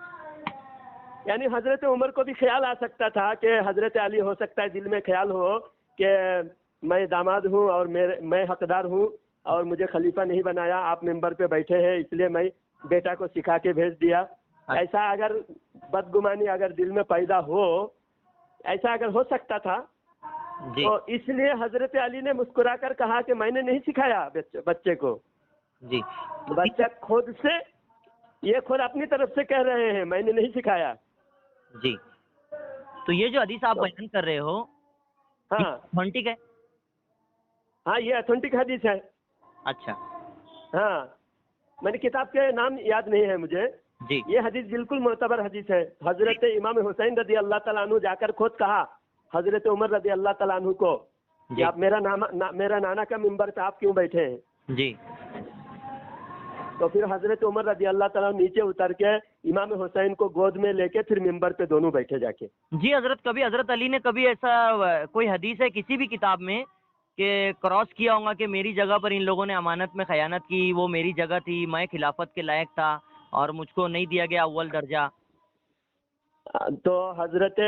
Speaker 2: यानी हजरत उमर को भी ख्याल आ सकता था कि हजरत अली, हो सकता है दिल में ख्याल हो कि मैं दामाद हूँ और मैं हकदार हूँ और मुझे खलीफा नहीं बनाया, आप मिंबर पे बैठे हैं इसलिए मैं बेटा को सिखा के भेज दिया। ऐसा अगर बदगुमानी अगर दिल में पैदा हो, ऐसा अगर हो सकता था
Speaker 1: जी
Speaker 2: तो इसलिए हजरत अली ने मुस्कुरा कर कहा कि मैंने नहीं सिखाया बच्चे को।
Speaker 1: जी
Speaker 2: बच्चा खुद से, ये खुद अपनी तरफ से कह रहे हैं, मैंने नहीं सिखाया।
Speaker 1: जी। तो ये जो हदीस आप बयान कर रहे हो,
Speaker 2: हाँ
Speaker 1: ठीक है?
Speaker 2: हाँ, ये ऑथेंटिक हदीस है।
Speaker 1: अच्छा
Speaker 2: हाँ, मैंने किताब के नाम याद नहीं है मुझे।
Speaker 1: जी
Speaker 2: ये हदीस बिल्कुल मोतबर हदीस है। हजरत इमाम हुसैन रदी अल्लाह तआला अन्हु जाकर खुद कहा हजरत उमर रदी अल्लाह तआला अन्हु को कि
Speaker 1: जी
Speaker 2: आप मेरा नाना का मिंबर पे आप क्यों बैठे हैं?
Speaker 1: जी
Speaker 2: तो फिर हजरत उमर रदी अल्लाह तआला नीचे उतर के इमाम हुसैन को गोद में लेके फिर मिंबर पे दोनों बैठे जाके।
Speaker 1: जी। हजरत कभी हजरत अली ने कभी ऐसा कोई हदीस है किसी भी किताब में कि क्रॉस किया होगा कि मेरी जगह पर इन लोगों ने अमानत में खयानत की, वो मेरी जगह थी, मैं खिलाफत के लायक था और मुझको नहीं दिया गया अव्वल दर्जा?
Speaker 2: तो हजरत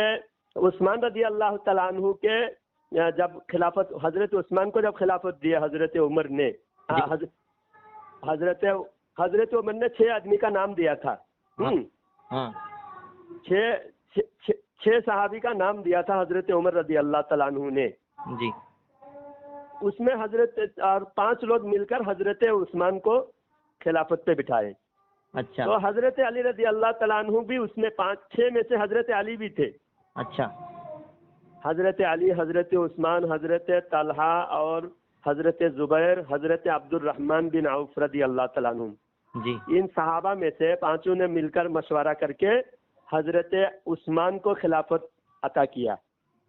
Speaker 2: उस्मान रदी अल्लाह तआला अन्हु के जब खिलाफत, हजरत उस्मान को जब खिलाफत दिया हजरत उमर ने, हजरत उमर ने 6 आदमी का नाम दिया था।
Speaker 1: हाँ
Speaker 2: 6 सहाबी का नाम दिया था हजरत उमर रदी अल्लाह तआला अन्हु ने।
Speaker 1: जी
Speaker 2: उसमें हजरत और 5 लोग मिलकर हजरत उस्मान को खिलाफत पे बिठाए।
Speaker 1: अच्छा
Speaker 2: तो हजरत अली रदी अल्लाह तआला अन्हु भी उसमें 5-6 में से हजरत अली भी थे।
Speaker 1: अच्छा
Speaker 2: हजरत अली, हजरत उस्मान, हजरत तलहा और हजरत जुबैर, हजरत अब्दुर्रहमान बिन औफ रदी अल्लाह तआला अन्हु,
Speaker 1: जी
Speaker 2: इन सहाबा में से 5 ने मिलकर मशवरा करके हजरत उस्मान को खिलाफत अता किया।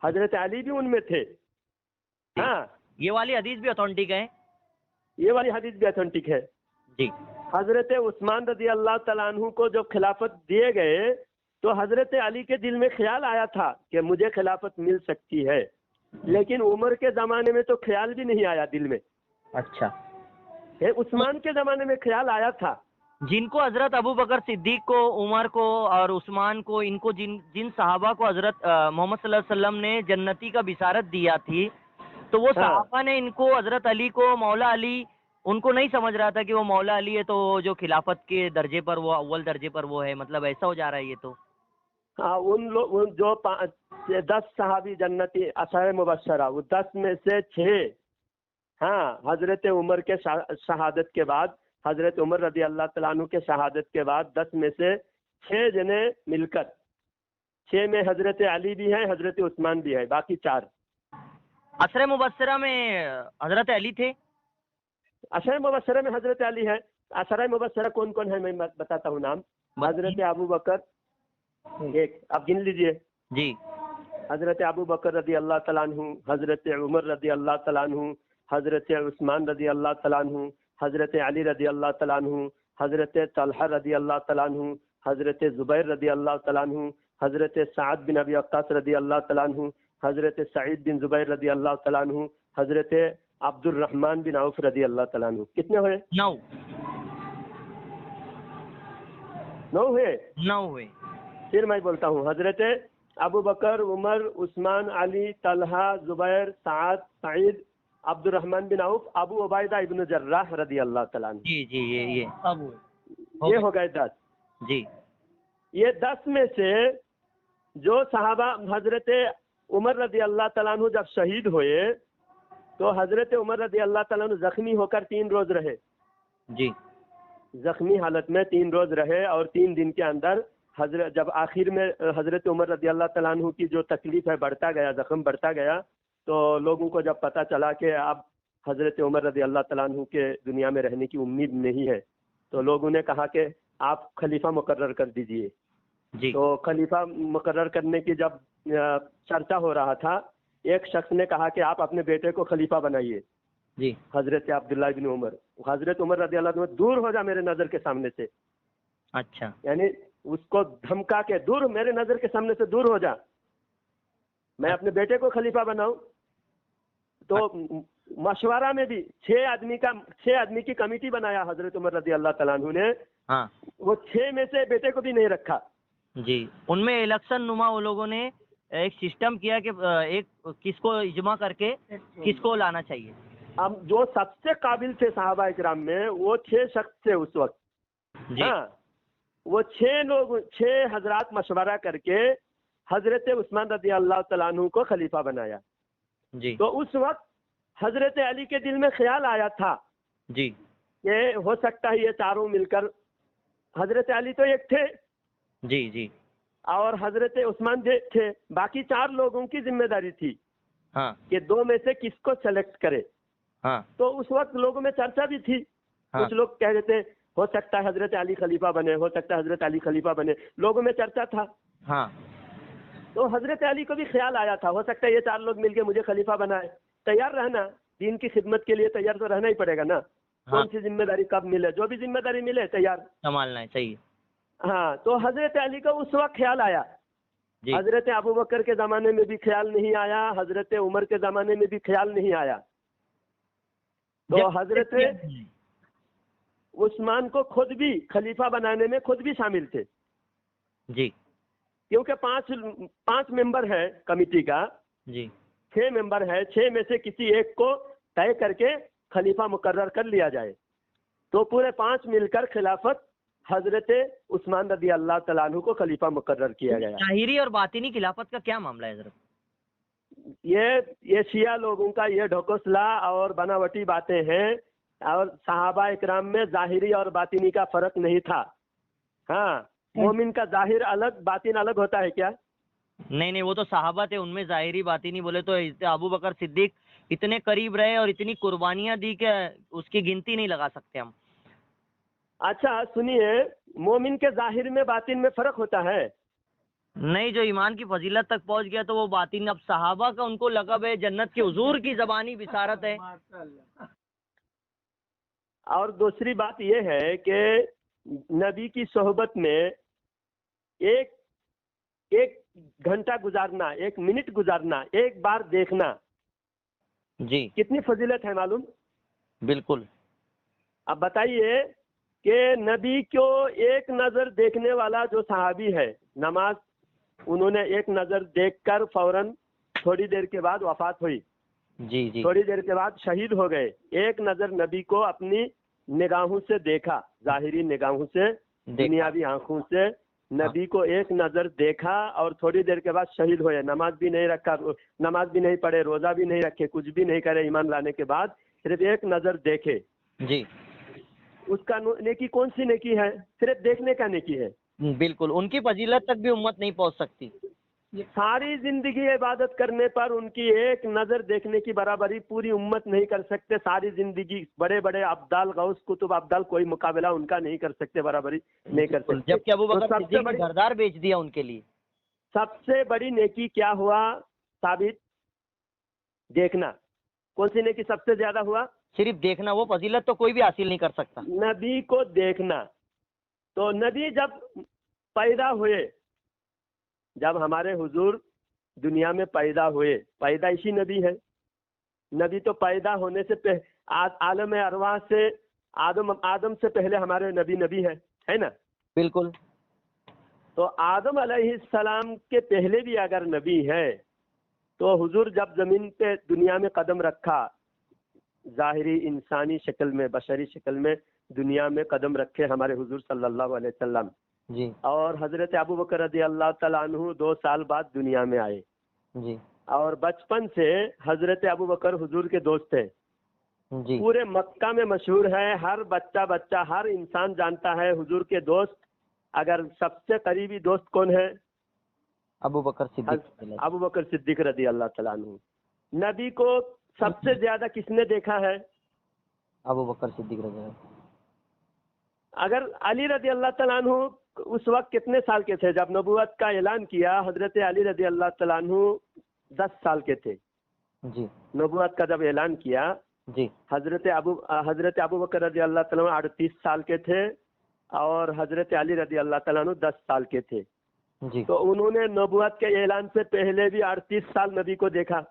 Speaker 2: हजरत अली भी उनमें थे। हाँ,
Speaker 1: ये वाली हदीस भी ऑथेंटिक है?
Speaker 2: ये वाली हदीस भी ऑथेंटिक है।
Speaker 1: जी
Speaker 2: हजरत उस्मान रदी अल्लाह तआला अन्हु को जब खिलाफत दिए गए तो हजरत अली के दिल में ख्याल आया था कि मुझे खिलाफत मिल सकती है, लेकिन उमर के जमाने में तो ख्याल भी नहीं आया दिल में।
Speaker 1: अच्छा।
Speaker 2: उस्मान के जमाने में ख्याल आया था।
Speaker 1: जिनको हजरत अबू बकर सिद्दीक को, उमर को और उस्मान को, इनको जिन सहाबा को हजरत मोहम्मद सल्लल्लाहु अलैहि वसल्लम ने जन्नती का बिशारत दिया थी, तो वो सहाबा ने इनको, हजरत अली को मौला अली, उनको नहीं समझ रहा था कि वो मौला अली है तो जो खिलाफत के दर्जे पर वो अव्वल दर्जे पर वो है, मतलब ऐसा हो जा रहा है ये तो।
Speaker 2: हाँ, उन जो 10 सहाबी जन्नती अशरे मुबश्शरा, वो 10 में से 6, हाँ, हजरत उमर के शहादत के बाद, हजरत उमर रदी अल्लाह तआला अन्हु के शहादत के बाद 10 में से 6 जने मिलकर, 6 में हजरत अली भी है, हजरत उस्मान भी है, बाकी 4।
Speaker 1: अशरे मुबश्शरा में हजरत अली थे?
Speaker 2: अशरे मुबश्शरा में हजरत अली है। अशरे मुबश्शरा कौन कौन है मैं बताता हूँ नाम। हजरत अबू बकर, एक, आप गिन लीजिए
Speaker 1: जी।
Speaker 2: हजरत अबू बकर रदी अल्लाह तआला अन्हु, हजरत उमर रदी अल्लाह तआला अन्हु, हजरत उस्मान रदी अल्लाह तआला अन्हु, हजरत अली रदी अल्लाह तआला अन्हु, हजरत तलहा रदी अल्लाह तआला अन्हु, हजरत जुबैर रदी अल्लाह तआला अन्हु, हजरत सअद बिन अबी वक्कास रदी अल्लाह तआला अन्हु, हजरत सईद बिन जुबैर रदी अल्लाह तआला अन्हु, हजरत अब्दुर्रहमान बिन औफ रदी अल्लाह तआला अन्हु। कितने हुए? 9 हुए।
Speaker 1: 9 हुए।
Speaker 2: फिर मैं बोलता हूँ, हजरत Abu Bakr, Umar, Usman, Ali, Talha, Zubair, Saad, Saeed, Abdur Rahman बिन औफ, अबू उबैदा इब्न जर्राह रदी अल्लाह तआला अन्हु।
Speaker 1: जी जी, ये अब
Speaker 2: ये हो गए 10।
Speaker 1: जी।
Speaker 2: ये 10 में से जो सहाबा, हजरत उमर रदी अल्लाह तआला अन्हु जब शहीद हुए تو حضرت عمر رضی اللہ تعالیٰ عنہ زخمی ہو کر 3 روز رہے،
Speaker 1: جی
Speaker 2: زخمی حالت میں 3 روز رہے، اور 3 دن کے اندر جب آخر میں حضرت عمر رضی اللہ تعالیٰ عنہ کی جو تکلیف ہے بڑھتا گیا، زخم بڑھتا گیا، تو لوگوں کو جب پتہ چلا کہ اب حضرت عمر رضی اللہ تعالیٰ عنہ کے دنیا میں رہنے کی امید نہیں ہے، تو لوگوں نے کہا کہ آپ خلیفہ مقرر کر دیجئے.
Speaker 1: جی
Speaker 2: تو خلیفہ مقرر کرنے کی جب چرچا ہو رہا تھا، ایک شخص نے کہا کہ آپ اپنے بیٹے کو خلیفہ بنائیے،
Speaker 1: جی
Speaker 2: حضرت عبداللہ بن عمر. حضرت عمر رضی اللہ عنہ دور ہو جا میرے نظر کے سامنے سے،
Speaker 1: اچھا
Speaker 2: یعنی اس کو دھمکا کے دور، میرے نظر کے سامنے سے دور ہو جا، میں اپنے بیٹے کو خلیفہ بناؤں. تو مشورہ میں بھی 6 آدمی کی کمیٹی بنایا حضرت عمر رضی اللہ تعالیٰ عنہ نے.
Speaker 1: ہاں
Speaker 2: وہ 6 میں سے بیٹے کو بھی نہیں رکھا.
Speaker 1: جی، ان میں الیکشن نما وہ لوگوں نے ایک سسٹم کیا کہ ایک کس کو اجماع کر کے کس کو لانا چاہیے.
Speaker 2: اب جو سب سے قابل تھے صحابہ اکرام میں وہ 6 شخص تھے اس وقت.
Speaker 1: جی
Speaker 2: ہاں، وہ 6 حضرات مشورہ کر کے حضرت عثمان رضی اللہ تعالیٰ عنہ کو خلیفہ بنایا.
Speaker 1: جی
Speaker 2: تو اس وقت حضرت علی کے دل میں خیال آیا تھا
Speaker 1: جی
Speaker 2: کہ ہو سکتا ہے یہ چاروں مل کر، حضرت علی تو ایک تھے
Speaker 1: جی جی
Speaker 2: اور حضرت عثمان تھے، باقی 4 لوگوں کی ذمہ داری تھی
Speaker 1: ہاں
Speaker 2: کہ 2 میں سے کس کو سلیکٹ کرے.
Speaker 1: ہاں
Speaker 2: تو اس وقت لوگوں میں چرچا بھی تھی.
Speaker 1: ہاں
Speaker 2: کچھ لوگ کہہ دیتے ہو سکتا ہے حضرت علی خلیفہ بنے، ہو سکتا ہے حضرت علی خلیفہ بنے، لوگوں میں چرچا تھا.
Speaker 1: ہاں
Speaker 2: تو حضرت علی کو بھی خیال آیا تھا ہو سکتا ہے یہ 4 لوگ مل کے مجھے خلیفہ بنائے. تیار رہنا، دین کی خدمت کے لیے تیار تو رہنا ہی پڑے گا نا. کون سی ذمہ داری کب ملے، جو بھی ذمہ داری ملے تیار.
Speaker 1: سنبھالنا ہے، صحیح.
Speaker 2: ہاں، تو حضرت علی کو اس وقت خیال آیا.
Speaker 1: جی
Speaker 2: حضرت ابو بکر کے زمانے میں بھی خیال نہیں آیا، حضرت عمر کے زمانے میں بھی خیال نہیں آیا. تو حضرت عثمان کو خود بھی خلیفہ بنانے میں خود بھی شامل تھے،
Speaker 1: جی
Speaker 2: کیونکہ 5 ممبر ہے کمیٹی کا،
Speaker 1: جی
Speaker 2: 6 ممبر ہے، 6 میں سے کسی ایک کو طے کر کے خلیفہ مقرر کر لیا جائے. تو پورے 5 مل کر خلافت حضرت عثمان رضی اللہ تعالیٰ عنہ کو خلیفہ مقرر کیا گیا.
Speaker 1: ظاہری اور باطنی خلافت کا کیا معاملہ ہے حضرت؟
Speaker 2: یہ شیعہ لوگوں کا یہ ڈھوکسلا اور بناوٹی باتیں ہیں، اور صحابہ اکرام میں ظاہری اور باطنی کا فرق نہیں تھا. ہاں، مومن کا ظاہر الگ باطن الگ ہوتا ہے کیا؟
Speaker 1: نہیں، وہ تو صحابہ تھے، ان میں ظاہری باطنی بولے تو ابو بکر صدیق اتنے قریب رہے اور اتنی قربانیاں دی کہ اس کی گنتی نہیں لگا سکتے ہم.
Speaker 2: اچھا سنیے، مومن کے ظاہر میں باطن میں فرق ہوتا ہے؟
Speaker 1: نہیں، جو ایمان کی فضیلت تک پہنچ گیا تو وہ باطن، اب صحابہ کا ان کو لقب ہے جنت کے حضور کی زبانی بشارت ہے.
Speaker 2: اور دوسری بات یہ ہے کہ نبی کی صحبت میں ایک گھنٹہ گزارنا، 1 منٹ گزارنا، ایک بار دیکھنا،
Speaker 1: جی
Speaker 2: کتنی فضیلت ہے معلوم؟
Speaker 1: بالکل.
Speaker 2: اب بتائیے کہ نبی کو ایک نظر دیکھنے والا جو صحابی ہے، نماز انہوں نے ایک نظر دیکھ کر فوراً تھوڑی دیر کے بعد وفات ہوئی،
Speaker 1: جی جی
Speaker 2: تھوڑی دیر کے بعد شہید ہو گئے. ایک نظر نبی کو اپنی نگاہوں سے دیکھا، ظاہری نگاہوں سے، دنیاوی آنکھوں سے نبی کو ایک نظر دیکھا اور تھوڑی دیر کے بعد شہید ہوئے. نماز بھی نہیں رکھا، نماز بھی نہیں پڑھے، روزہ بھی نہیں رکھے، کچھ بھی نہیں کرے، ایمان لانے کے بعد صرف ایک نظر دیکھے.
Speaker 1: جی
Speaker 2: اس کا نیکی کون سی نیکی ہے؟ صرف دیکھنے کا نیکی ہے.
Speaker 1: بالکل، ان کی فضیلت تک بھی امت نہیں پہنچ سکتی.
Speaker 2: ساری زندگی عبادت کرنے پر ان کی ایک نظر دیکھنے کی برابری پوری امت نہیں کر سکتے. ساری زندگی بڑے بڑے ابدال، غوث کتب ابدال، کوئی مقابلہ ان کا نہیں کر سکتے، برابری نہیں کر سکتے.
Speaker 1: جبکہ ابو
Speaker 2: تو
Speaker 1: بکر
Speaker 2: سب سے
Speaker 1: صدیق نے
Speaker 2: بڑی
Speaker 1: گھردار بیچ دیا ان کے لیے.
Speaker 2: سب سے بڑی نیکی کیا ہوا ثابت؟ دیکھنا. کون سی نیکی سب سے زیادہ ہوا؟
Speaker 1: صرف دیکھنا. وہ فضیلت تو کوئی بھی حاصل نہیں کر سکتا.
Speaker 2: نبی کو دیکھنا. تو نبی جب پیدا ہوئے، جب ہمارے حضور دنیا میں پیدا ہوئے، پیدائشی نبی ہے. نبی تو پیدا ہونے سے عالم ارواح سے آدم سے پہلے ہمارے نبی ہے نا؟
Speaker 1: بالکل.
Speaker 2: تو آدم علیہ السلام کے پہلے بھی اگر نبی ہے تو حضور جب زمین پہ دنیا میں قدم رکھا، ظاہری انسانی شکل میں، بشری شکل میں دنیا میں قدم رکھے ہمارے حضور صلی اللہ علیہ وسلم.
Speaker 1: جی
Speaker 2: اور حضرت ابو بکر رضی اللہ تعالیٰ عنہ 2 سال بعد دنیا میں آئے.
Speaker 1: جی
Speaker 2: اور بچپن سے حضرت ابو بکر حضور کے دوست ہیں.
Speaker 1: جی
Speaker 2: پورے مکہ میں مشہور ہے, ہر بچہ ہر انسان جانتا ہے حضور کے دوست. اگر سب سے قریبی دوست کون ہے؟
Speaker 1: ابو بکر صدیق.
Speaker 2: ابو بکر صدیق رضی اللہ تعالیٰ عنہ. نبی کو سب سے زیادہ کس نے دیکھا ہے؟
Speaker 1: ابو بکر صدیق رضی اللہ.
Speaker 2: اگر علی رضی اللہ تعالیٰ عنہ اس وقت کتنے سال کے تھے جب نبوت کا اعلان کیا؟ حضرت علی رضی اللہ تعالیٰ عنہ 10 سال کے تھے.
Speaker 1: جی
Speaker 2: نبوت کا جب اعلان کیا
Speaker 1: جی
Speaker 2: حضرت ابو بکر رضی اللہ تعالیٰ عنہ 38 سال کے تھے اور حضرت علی رضی اللہ تعالیٰ عنہ 10 سال کے تھے.
Speaker 1: جی
Speaker 2: تو انہوں نے نبوت کے اعلان سے پہلے بھی 38 سال نبی کو دیکھا.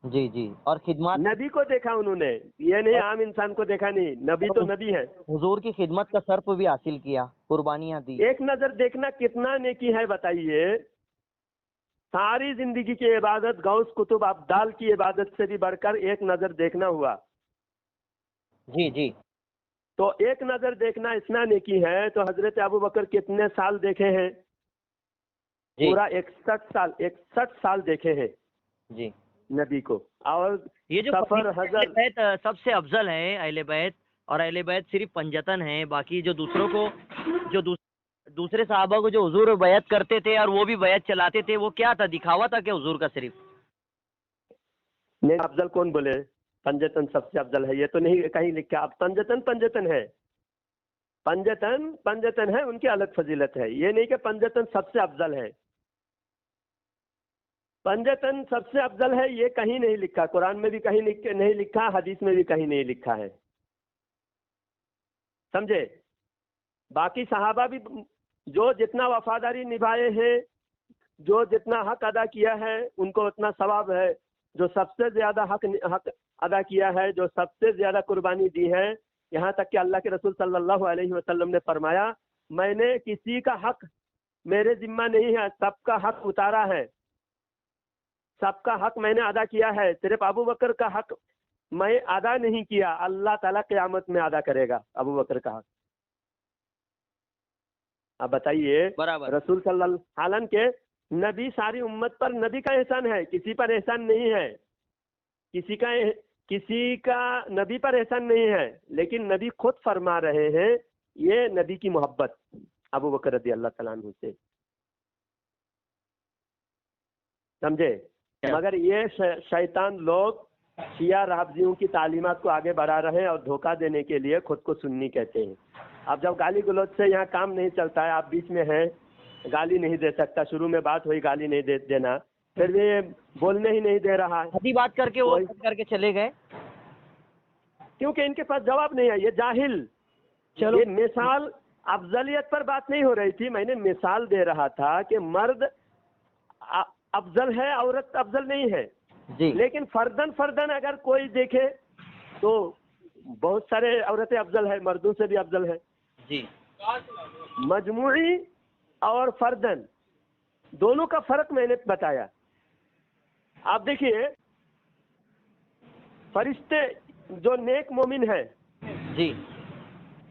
Speaker 1: جی جی اور خدمات
Speaker 2: نبی کو دیکھا انہوں نے, یہ نہیں عام انسان کو دیکھا نہیں. نبی تو نبی ہے.
Speaker 1: حضور کی خدمت کا صرف بھی حاصل کیا, قربانیاں دی.
Speaker 2: ایک نظر دیکھنا کتنا نیکی ہے بتائیے. ساری زندگی کی عبادت غوث قطب ابدال کی عبادت سے بھی بڑھ کر ایک نظر دیکھنا ہوا.
Speaker 1: جی جی
Speaker 2: تو ایک نظر دیکھنا اتنا نیکی ہے. تو حضرت ابو بکر کتنے سال دیکھے ہیں؟
Speaker 1: جی
Speaker 2: پورا 61 سال دیکھے ہیں
Speaker 1: جی.
Speaker 2: نبی کو. اور
Speaker 1: یہ جو
Speaker 2: سفر
Speaker 1: اہل بیت سب سے افضل ہے اہل بیت, اور اہل بیت صرف 55 ہیں. باقی جو دوسروں کو جو دوسرے صحابہ کو جو حضور بیعت کرتے تھے اور وہ بھی بیعت چلاتے تھے, وہ کیا تھا؟ دکھاوا تھا کہ حضور کا صرف.
Speaker 2: نہیں, افضل کون بولے؟ پنجتن سب سے افضل ہے, یہ تو نہیں کہیں لکھا. اب پنجتن ہے, پنجتن ہے, ان کی الگ فضیلت ہے. یہ نہیں کہ پنجتن سب سے افضل ہے. پنجتن سب سے افضل ہے یہ کہیں نہیں لکھا. قرآن میں بھی کہیں نہیں لکھا, حدیث میں بھی کہیں نہیں لکھا ہے. سمجھے؟ باقی صحابہ بھی جو جتنا وفاداری نبھائے ہیں, جو جتنا حق ادا کیا ہے, ان کو اتنا ثواب ہے. جو سب سے زیادہ حق ادا کیا ہے, جو سب سے زیادہ قربانی دی ہے, یہاں تک کہ اللہ کے رسول صلی اللہ علیہ وسلم نے فرمایا, میں نے کسی کا حق میرے ذمہ نہیں ہے, سب کا حق اتارا ہے, سب کا حق میں نے ادا کیا ہے. صرف ابو بکر کا حق میں ادا نہیں کیا, اللہ تعالیٰ قیامت میں ادا کرے گا ابو بکر کا حق. اب بتائیے,
Speaker 1: برابر.
Speaker 2: رسول صلی اللہ علیہ کے نبی ساری امت پر نبی کا احسان ہے, کسی پر احسان نہیں ہے. کسی کا نبی پر احسان نہیں ہے, لیکن نبی خود فرما رہے ہیں یہ نبی کی محبت ابو بکر رضی اللہ تعالیٰ عنہ سے. سمجھے؟ مگر یہ شیطان لوگ شیعہ رافضیوں کی تعلیمات کو آگے بڑھا رہے ہیں اور دھوکہ دینے کے لیے خود کو سنی کہتے ہیں. اب جب گالی گلوچ سے یہاں کام نہیں چلتا ہے, آپ بیچ میں ہیں, گالی نہیں دے سکتا, شروع میں بات ہوئی گالی نہیں دینا, پھر بھی بولنے ہی نہیں دے رہا ہے.
Speaker 1: آدھی بات کر کے وہ کر کے چلے گئے,
Speaker 2: کیونکہ ان کے پاس جواب نہیں ہے, یہ جاہل.
Speaker 1: چلو
Speaker 2: یہ مثال افضلیت پر بات نہیں ہو رہی تھی, میں نے مثال دے رہا تھا کہ مرد افضل ہے, عورت افضل نہیں ہے.
Speaker 1: جی
Speaker 2: لیکن فردن اگر کوئی دیکھے تو بہت سارے عورتیں افضل ہے, مردوں سے بھی افضل ہے.
Speaker 1: جی
Speaker 2: مجموعی اور فردن دونوں کا فرق میں نے بتایا. آپ دیکھیے, فرشتے جو نیک مومن ہے,
Speaker 1: جی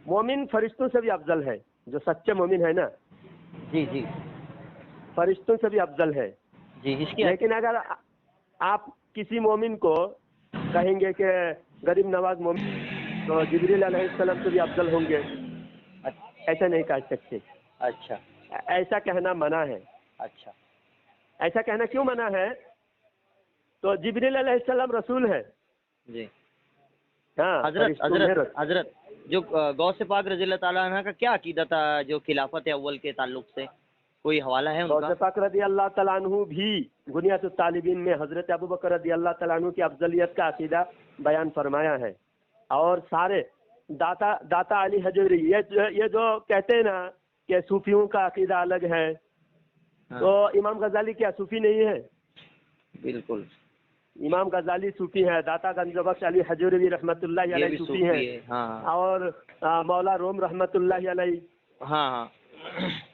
Speaker 2: مومن فرشتوں سے بھی افضل ہے. جو سچے مومن ہے نا,
Speaker 1: جی جی
Speaker 2: فرشتوں سے بھی افضل ہے.
Speaker 1: جی اس کی
Speaker 2: لیکن اگر آپ کسی مومن کو کہیں گے کہ غریب نواز مومن, تو جبریل علیہ السلام سے بھی افضل ہوں گے, ایسا نہیں کہہ سکتے.
Speaker 1: اچھا
Speaker 2: ایسا کہنا منع ہے.
Speaker 1: اچھا
Speaker 2: ایسا کہنا کیوں منع ہے؟ تو جبریل علیہ السلام رسول ہے.
Speaker 1: جی
Speaker 2: ہاں,
Speaker 1: حضرت جو غوث پاک رضی اللہ تعالیٰ عنہ کا کیا عقیدہ تھا جو خلافت اول کے تعلق سے, کوئی حوالہ ہے ان کا؟
Speaker 2: غوث پاک رضی اللہ تعالیٰ عنہ بھی بنیاد الطالبین میں حضرت ابو بکر رضی اللہ تعالیٰ عنہ کی افضلیت کا عقیدہ بیان فرمایا ہے. اور سارے داتا علی حجوری, یہ جو کہتے ہیں نا کہ صوفیوں کا عقیدہ الگ ہے, تو امام غزالی کیا صوفی نہیں ہے؟
Speaker 1: بالکل,
Speaker 2: امام غزالی صوفی ہے, داتا گنج بخش علی حجوری رحمۃ اللہ علیہ صوفی ہیں, اور مولا روم رحمۃ اللہ علیہ.
Speaker 1: ہاں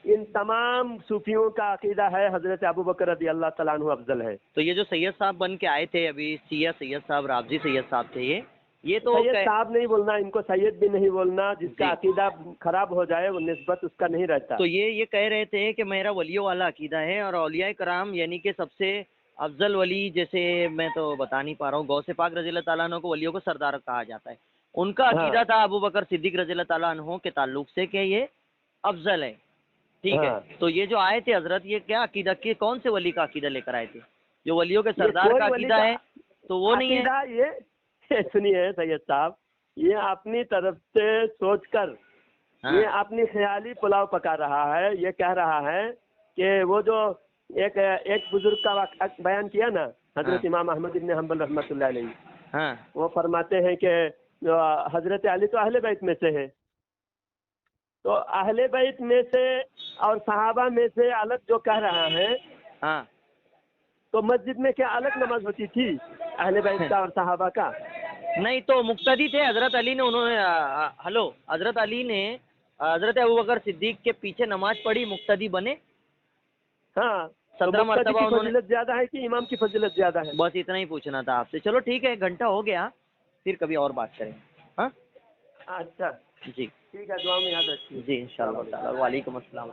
Speaker 2: ان تمام صوفیوں کا عقیدہ ہے حضرت ابو بکر رضی اللہ تعالیٰ عنہ افضل ہے.
Speaker 1: تو یہ جو سید صاحب بن کے آئے تھے ابھی, سید صاحب رافضی سید صاحب تھے, یہ تو
Speaker 2: سید صاحب نہیں بولنا, ان کو سید بھی نہیں بولنا. جس کا عقیدہ خراب ہو جائے وہ نسبت اس کا نہیں رہتا.
Speaker 1: تو یہ کہہ رہے تھے کہ میرا ولیوں والا عقیدہ ہے, اور اولیاء کرام یعنی کہ سب سے افضل ولی جیسے میں تو بتا نہیں پا رہا ہوں، غوث پاک رضی اللہ تعالیٰ عنہ کو ولیوں کو سردار کہا جاتا ہے، ان کا عقیدہ تھا ابو بکر صدیق رضی اللہ تعالیٰ عنہ کے تعلق سے کہ یہ افضل ہے، ٹھیک ہے. تو یہ جو آئے تھے حضرت، یہ کیا عقیدہ، کہ کون سے ولی کا عقیدہ لے کر آئے تھے؟ جو ولیوں کے سردار کا عقیدہ ہے تو وہ نہیں ہے.
Speaker 2: یہ سنیے سید صاحب، یہ اپنی طرف سے سوچ کر یہ اپنی خیالی پلاؤ پکا رہا ہے. یہ کہہ رہا ہے کہ وہ جو ایک بزرگ کا بیان کیا نا، حضرت امام احمد بن حنبل رحمۃ اللہ علیہ، وہ فرماتے ہیں کہ حضرت علی تو اہل بیت میں سے ہے، تو اہل بیت میں سے اور صحابہ میں سے الگ جو کہہ رہا ہے، تو مسجد میں کیا الگ نماز ہوتی تھی اہل بیت کا اور صحابہ کا؟
Speaker 1: نہیں، تو مقتدی تھے حضرت علی نے، انہوں نے حضرت علی نے حضرت ابوبکر صدیق کے پیچھے نماز پڑھی، مقتدی بنے.
Speaker 2: ہاں،
Speaker 1: 17 مرتبہ انہوں نے.
Speaker 2: فضیلت زیادہ ہے کہ امام کی فضیلت زیادہ ہے؟
Speaker 1: بس اتنا ہی پوچھنا تھا آپ سے. چلو ٹھیک ہے، گھنٹہ ہو گیا، پھر کبھی اور بات کریں. ہاں
Speaker 2: اچھا
Speaker 1: جی
Speaker 2: ٹھیک ہے، دعا میں یاد رکھیے.
Speaker 1: جی انشاءاللہ تعالی. وعلیکم السلام.